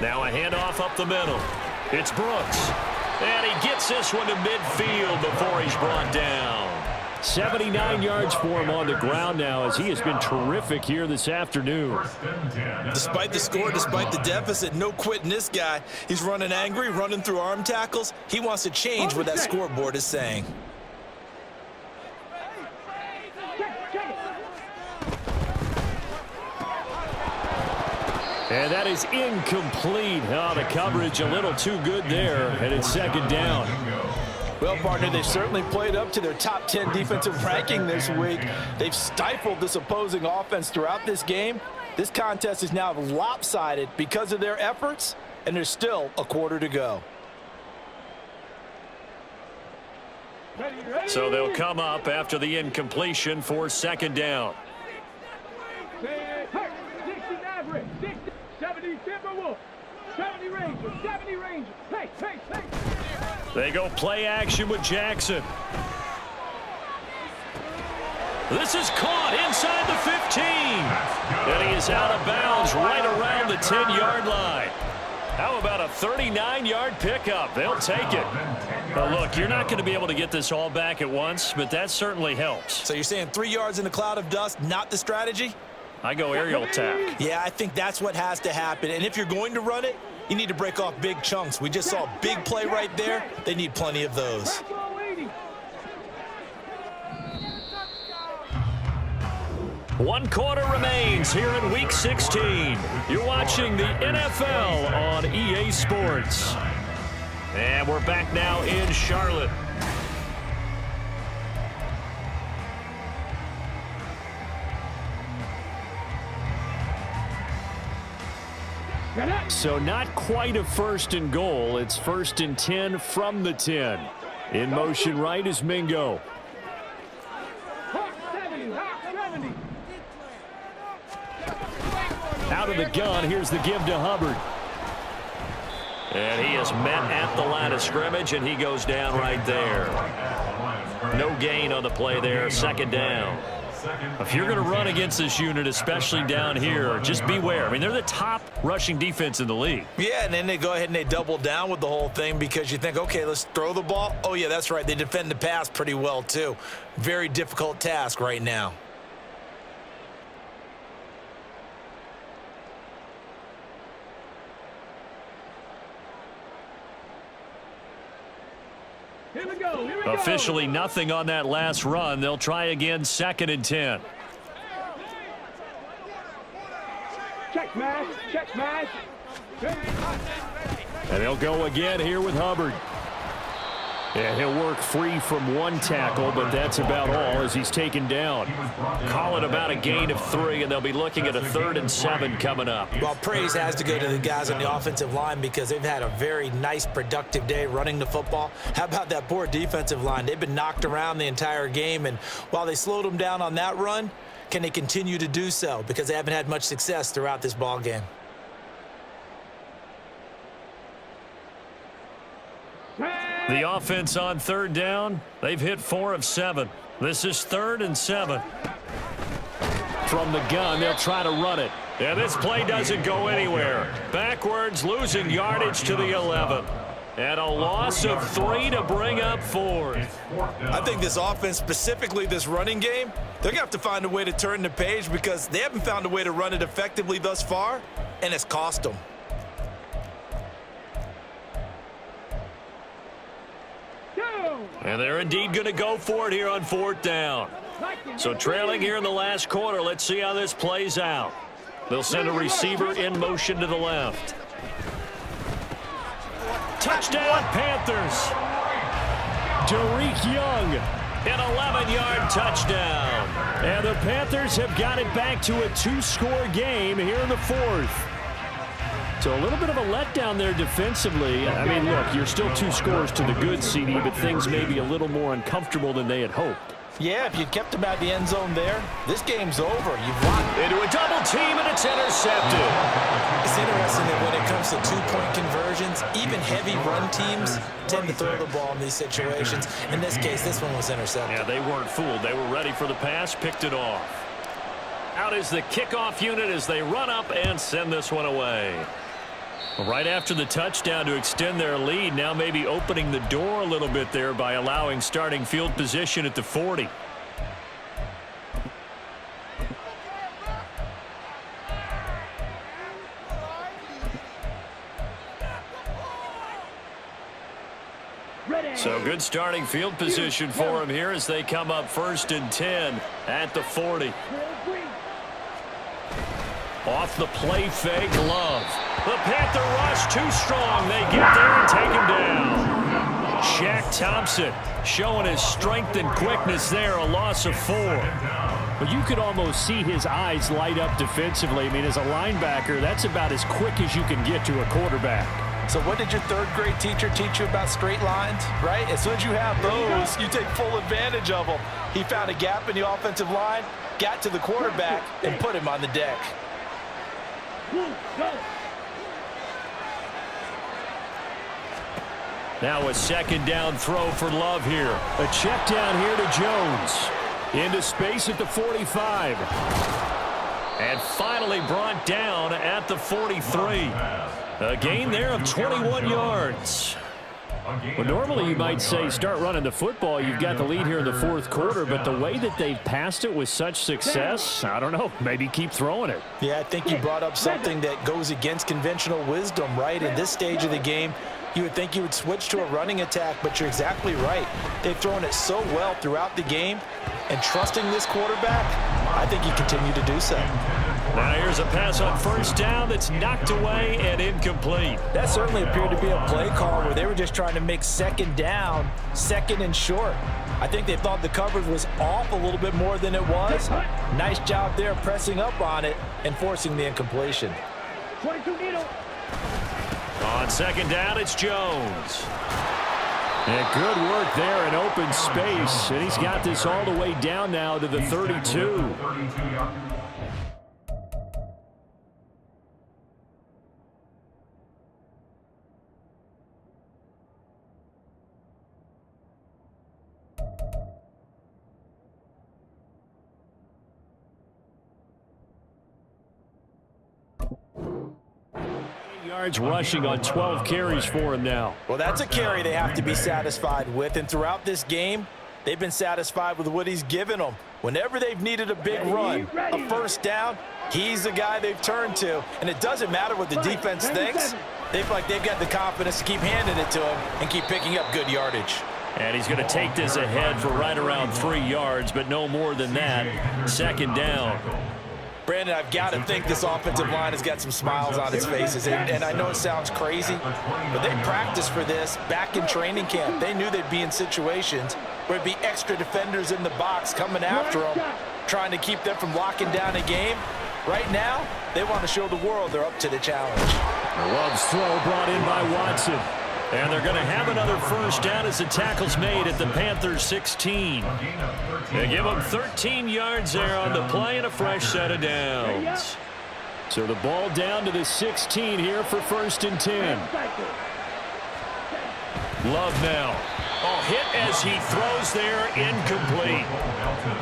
Now a handoff up the middle. It's Brooks. And he gets this one to midfield before he's brought down. 79 yards for him on the ground now, as he has been terrific here this afternoon. Despite the score, despite the deficit, no quitting this guy. He's running angry, running through arm tackles. He wants to change what that scoreboard is saying. And that is incomplete. Oh, the coverage a little too good there, and it's 2nd down. Well, partner, they've certainly played up to their top 10 defensive ranking this week. They've stifled this opposing offense throughout this game. This contest is now lopsided because of their efforts, and there's still a quarter to go. So they'll come up after the incompletion for 2nd down. 60 Maverick, 70 Timberwolf, 70 Rangers, 70 Rangers. Hey. They go play action with Jackson. This is caught inside the 15. And he is out of bounds right around the 10-yard line. How about a 39-yard pickup? They'll take it. Well, look, you're not going to be able to get this all back at once, but that certainly helps. So you're saying 3 yards in a cloud of dust, not the strategy? I go aerial attack. Yeah, I think that's what has to happen. And if you're going to run it, you need to break off big chunks. We just saw a big play right there. They need plenty of those. 1 quarter remains here in Week 16. You're watching the NFL on EA Sports. And we're back now in Charlotte. So not quite a 1st and goal. It's 1st and 10 from the 10. In motion right is Mingo. Out of the gun, here's the give to Hubbard. And he is met at the line of scrimmage, and he goes down right there. No gain on the play there, 2nd down. If you're going to run against this unit, especially down here, just beware. I mean, they're the top rushing defense in the league. Yeah, and then they go ahead and they double down with the whole thing because you think, okay, let's throw the ball. Oh, yeah, that's right. They defend the pass pretty well, too. Very difficult task right now. Here we go. Officially nothing on that last run. They'll try again, 2nd and 10. Check smash. And they'll go again here with Hubbard. And he'll work free from 1 tackle, but that's about all as he's taken down. Call it about a gain of 3, and they'll be looking at a 3rd and 7 coming up. Well, praise has to go to the guys on the offensive line because they've had a very nice, productive day running the football. How about that poor defensive line? They've been knocked around the entire game, and while they slowed them down on that run, can they continue to do so? Because they haven't had much success throughout this ball game. The offense on 3rd down, they've hit 4 of 7. This is 3rd and 7. From the gun, they'll try to run it. And this play doesn't go anywhere. Backwards, losing yardage to the 11. And a loss of 3 to bring up 4th. I think this offense, specifically this running game, they're going to have to find a way to turn the page because they haven't found a way to run it effectively thus far, and it's cost them. And they're indeed going to go for it here on 4th down. So trailing here in the last quarter, let's see how this plays out. They'll send a receiver in motion to the left. Touchdown, Panthers. Derek Young, an 11-yard touchdown. And the Panthers have got it back to a 2-score game here in the 4th. So a little bit of a letdown there defensively. I mean, look, you're still 2 scores to the good, CD, but things may be a little more uncomfortable than they had hoped. Yeah, if you kept them at the end zone there, this game's over. You've won. Into a double team, and it's intercepted. It's interesting that when it comes to 2-point conversions, even heavy run teams tend to throw the ball in these situations. In this case, this one was intercepted. Yeah, they weren't fooled. They were ready for the pass, picked it off. Out is the kickoff unit as they run up and send this one away. Right after the touchdown to extend their lead, now maybe opening the door a little bit there by allowing starting field position at the 40. So good starting field position for him here as they come up 1st and 10 at the 40. Off the play fake, Love. The Panther rush too strong. They get there and take him down. Shaq Thompson showing his strength and quickness there, a loss of 4. But you could almost see his eyes light up defensively. I mean, as a linebacker, that's about as quick as you can get to a quarterback. So what did your 3rd grade teacher teach you about straight lines, right? As soon as you have those, you take full advantage of them. He found a gap in the offensive line, got to the quarterback, and put him on the deck. Now a 2nd down throw for Love here. A check down here to Jones. Into space at the 45. And finally brought down at the 43. A gain there of 21 yards. Well, normally you might say start running the football. You've got the lead here in the 4th quarter, but the way that they've passed it with such success, I don't know, maybe keep throwing it. Yeah, I think you brought up something that goes against conventional wisdom, right? In this stage of the game, you would think you would switch to a running attack, but you're exactly right. They've thrown it so well throughout the game, and trusting this quarterback, I think he continued to do so. Now here's a pass on first down that's knocked away and incomplete. That certainly appeared to be a play call where they were just trying to make second down, second and short. I think they thought the coverage was off a little bit more than it was. Nice job there pressing up on it and forcing the incompletion. 22 needle. On second down, it's Jones. And good work there in open space. And he's got this all the way down now to the 32. Yards rushing on 12 carries for him now. Well, that's a carry they have to be satisfied with, and throughout this game, they've been satisfied with what he's given them. Whenever they've needed a big run, a first down, he's the guy they've turned to, and it doesn't matter what the defense thinks. They feel like they've got the confidence to keep handing it to him and keep picking up good yardage. And he's going to take this ahead for right around 3 yards, but no more than that. Second down. Brandon, I've got to think this offensive line has got some smiles on its faces. And I know it sounds crazy, but they practiced for this back in training camp. They knew they'd be in situations where it'd be extra defenders in the box coming after them, trying to keep them from locking down a game. Right now, they want to show the world they're up to the challenge. Love's throw brought in by Watson. And they're going to have another first down as the tackle's made at the Panthers 16. They give them 13 yards there on the play and a fresh set of downs. So the ball down to the 16 here for first and 10. Love now. Oh, hit as he throws there, incomplete.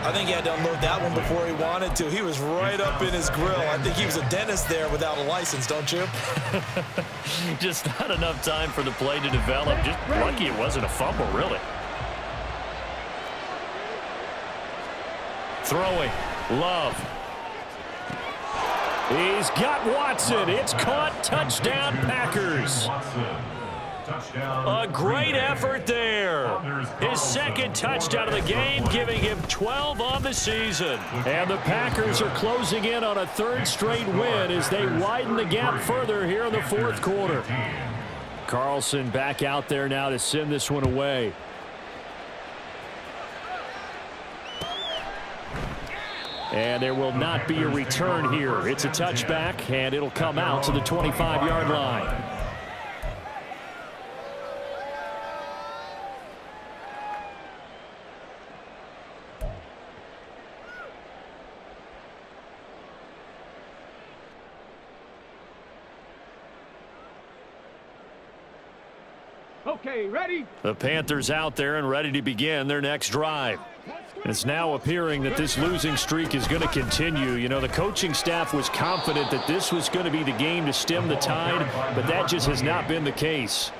I think he had to unload that one before he wanted to. He was right up in his grill. I think he was a dentist there without a license, don't you? Just not enough time for the play to develop. Just lucky it wasn't a fumble, really. Throwing. Love. He's got Watson. It's caught. Touchdown, Packers. A great effort there. His second touchdown of the game, giving him 12 on the season. And the Packers are closing in on a third straight win as they widen the gap further here in the fourth quarter. Carlson back out there now to send this one away. And there will not be a return here. It's a touchback, and it'll come out to the 25-yard line. Okay, ready? The Panthers out there and ready to begin their next drive. It's now appearing that this losing streak is going to continue. You know, the coaching staff was confident that this was going to be the game to stem the tide, but that just has not been the case.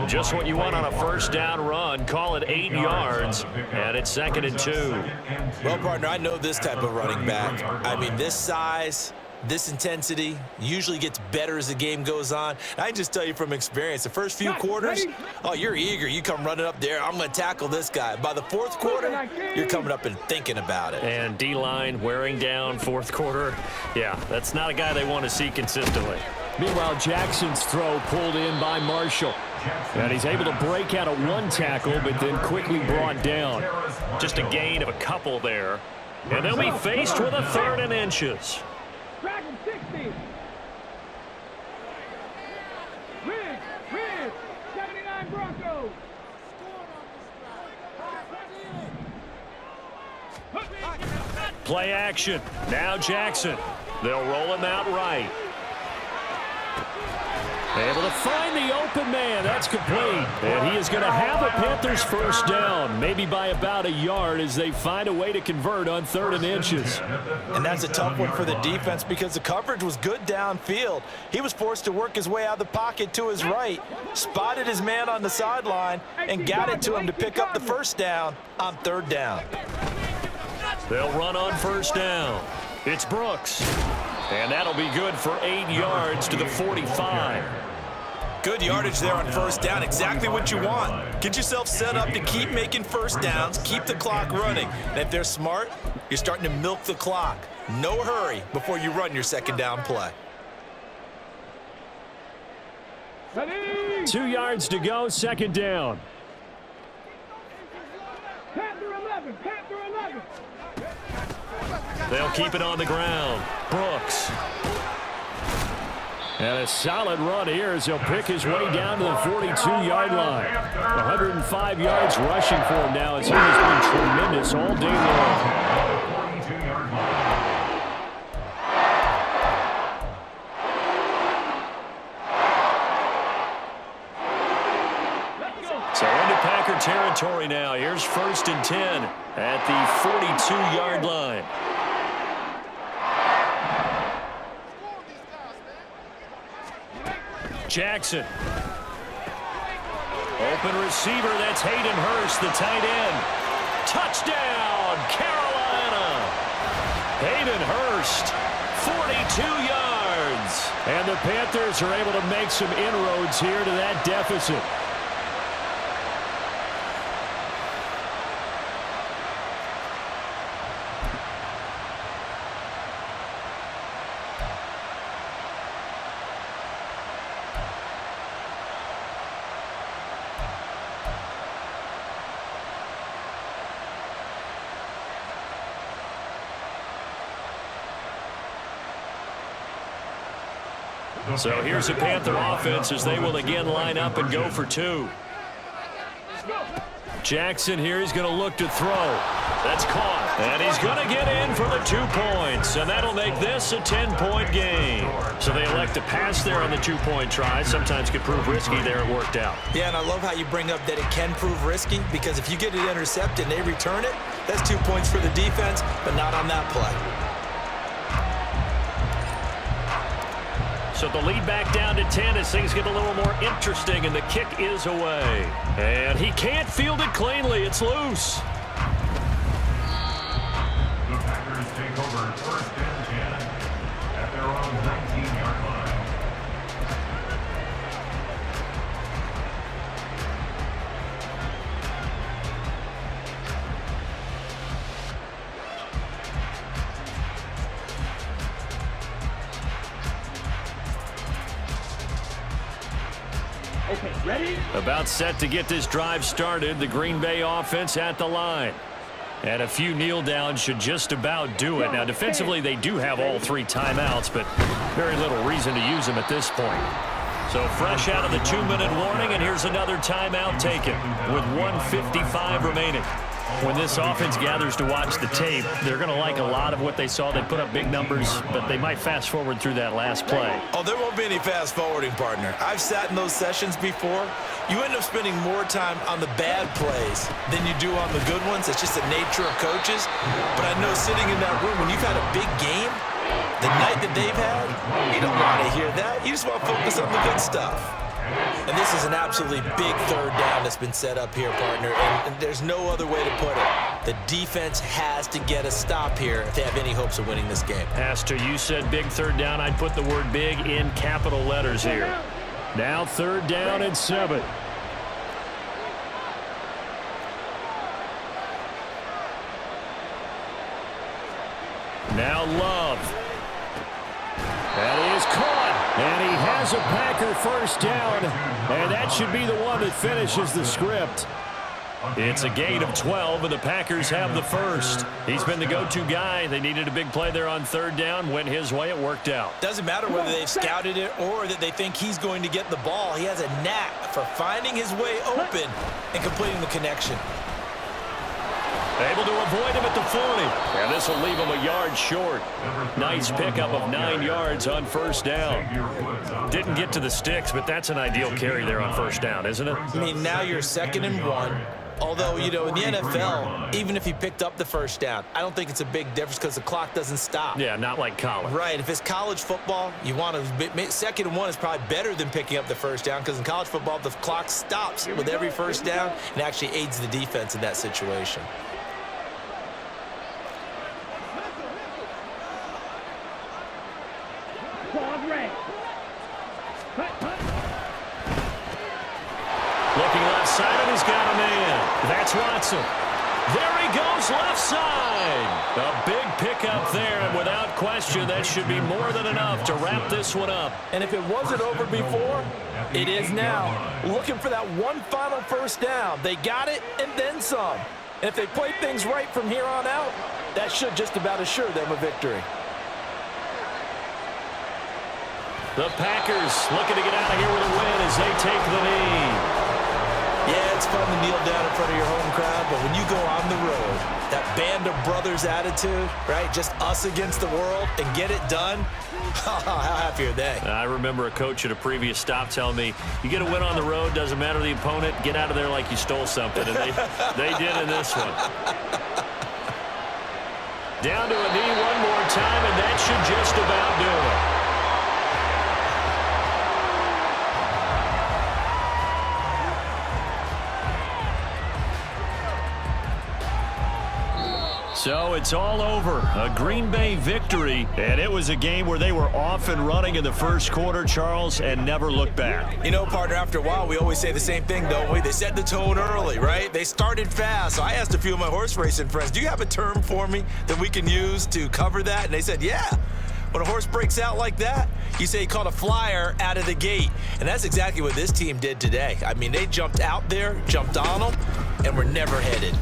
Just what you want on a first down run. Call it 8 yards, and it's 2nd and 2. Well, partner, I know this type of running back. I mean, this size, this intensity usually gets better as the game goes on. I can just tell you from experience, the first few quarters, oh, you're eager. You come running up there, I'm going to tackle this guy. By the fourth quarter, you're coming up and thinking about it. And D-line wearing down fourth quarter. Yeah, that's not a guy they want to see consistently. Meanwhile, Jackson's throw pulled in by Marshall. And he's able to break out of one tackle, but then quickly brought down. Just a gain of a couple there. And they'll be faced with a 3rd and inches. Dragon 60. Ridge, 79 Broncos. Play action. Now Jackson. They'll roll him out right. Able to find the open man. That's complete. And he is going to have a Panthers first down, maybe by about a yard as they find a way to convert on 3rd and inches. And that's a tough one for the defense because the coverage was good downfield. He was forced to work his way out of the pocket to his right, spotted his man on the sideline, and got it to him to pick up the first down on 3rd down. They'll run on first down. It's Brooks. And that'll be good for 8 yards to the 45. Good yardage there on first down. Exactly what you want. Get yourself set up to keep making first downs, keep the clock running. And if they're smart, you're starting to milk the clock. No hurry before you run your second down play. 2 yards to go, second down. Panther 11, Panther 11. They'll keep it on the ground. Brooks. And a solid run here as he'll pick his way down to the 42-yard line. 105 yards rushing for him now as he has been tremendous all day long. 42-yard line. So into Packer territory now. Here's 1st and 10 at the 42-yard line. Jackson. Open receiver, that's Hayden Hurst, the tight end. Touchdown, Carolina. Hayden Hurst, 42 yards. And the Panthers are able to make some inroads here to that deficit. So here's a Panther offense as they will again line up and go for 2. Jackson here, he's going to look to throw. That's caught. And he's going to get in for the 2 points. And that'll make this a 10-point game. So they elect to pass there on the 2-point try. Sometimes could prove risky there. It worked out. Yeah, and I love how you bring up that it can prove risky, because if you get it intercepted and they return it, that's 2 points for the defense, but not on that play. So the lead back down to 10 as things get a little more interesting, and the kick is away. And he can't field it cleanly. It's loose. The Packers take over 1st and 10 at their own 19-yard line. Okay, ready? About set to get this drive started. The Green Bay offense at the line. And a few kneel downs should just about do it. Now, defensively, they do have all 3 timeouts, but very little reason to use them at this point. So fresh out of the 2-minute warning, and here's another timeout taken with 1:55 remaining. When this offense gathers to watch the tape, they're going to like a lot of what they saw. They put up big numbers, but they might fast forward through that last play. Oh, there won't be any fast forwarding, partner. I've sat in those sessions before. You end up spending more time on the bad plays than you do on the good ones. It's just the nature of coaches. But I know sitting in that room, when you've had a big game, the night that they've had, you don't want to hear that. You just want to focus on the good stuff. And this is an absolutely big 3rd down that's been set up here, partner, and there's no other way to put it. The defense has to get a stop here if they have any hopes of winning this game. Pastor, you said big 3rd down. I'd put the word big in capital letters here. Now 3rd down and 7. Now Love. That is caught. And he has a Packer 1st down. And that should be the one that finishes the script. It's a gain of 12, and the Packers have the 1st. He's been the go-to guy. They needed a big play there on 3rd down. Went his way. It worked out. Doesn't matter whether they've scouted it or that they think he's going to get the ball. He has a knack for finding his way open and completing the connection. Able to avoid him at the 40. And this will leave him a yard short. Nice pickup of 9 yards on 1st down. Didn't get to the sticks, but that's an ideal carry there on 1st down, isn't it? I mean, now you're 2nd and 1. Although, you know, in the NFL, even if he picked up the 1st down, I don't think it's a big difference because the clock doesn't stop. Yeah, not like college. Right. If it's college football, you want to 2nd and 1 is probably better than picking up the 1st down, because in college football, the clock stops with every 1st down and actually aids the defense in that situation. It's Watson. There he goes, left side. A big pickup there, and without question, that should be more than enough to wrap this one up. And if it wasn't over before, it is now. Looking for that one final first down. They got it and then some. And if they play things right from here on out, that should just about assure them a victory. The Packers looking to get out of here with a win as they take the knee. Yeah, it's fun to kneel down in front of your home crowd, but when you go on the road, that band of brothers attitude, right, just us against the world and get it done, how happy are they? I remember a coach at a previous stop telling me, you get a win on the road, doesn't matter the opponent, get out of there like you stole something, and they did in this one. Down to a knee one more time, and that should just about do it. So it's all over. A Green Bay victory, and it was a game where they were off and running in the first quarter, Charles, and never looked back. You know, partner, after a while, we always say the same thing, don't we? They set the tone early, right? They started fast. So I asked a few of my horse racing friends, do you have a term for me that we can use to cover that? And they said, yeah. When a horse breaks out like that, you say he caught a flyer out of the gate. And that's exactly what this team did today. I mean, they jumped out there, jumped on them, and were never headed.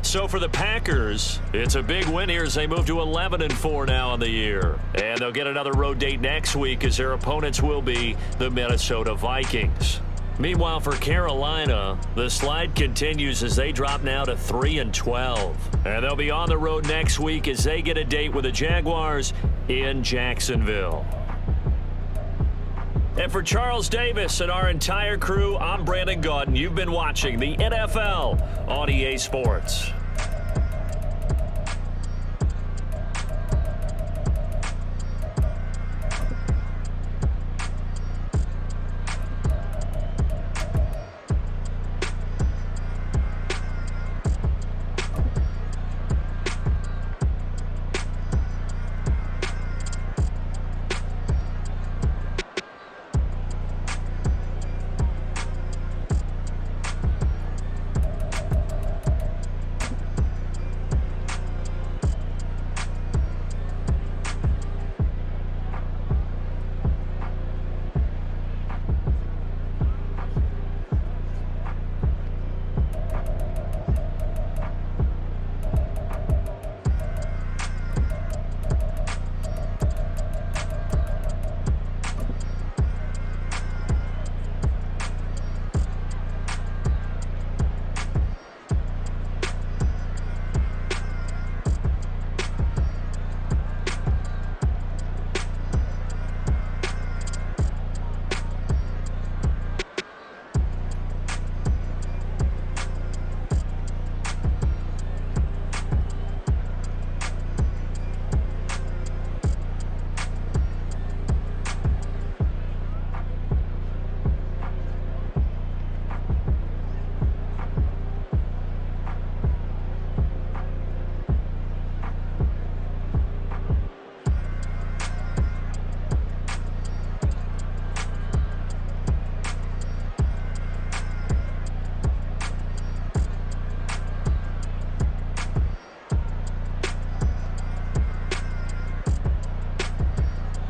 So for the Packers, it's a big win here as they move to 11-4 now on the year. And they'll get another road date next week as their opponents will be the Minnesota Vikings. Meanwhile, for Carolina, the slide continues as they drop now to 3-12. And they'll be on the road next week as they get a date with the Jaguars in Jacksonville. And for Charles Davis and our entire crew, I'm Brandon Gaudin. You've been watching the NFL on EA Sports.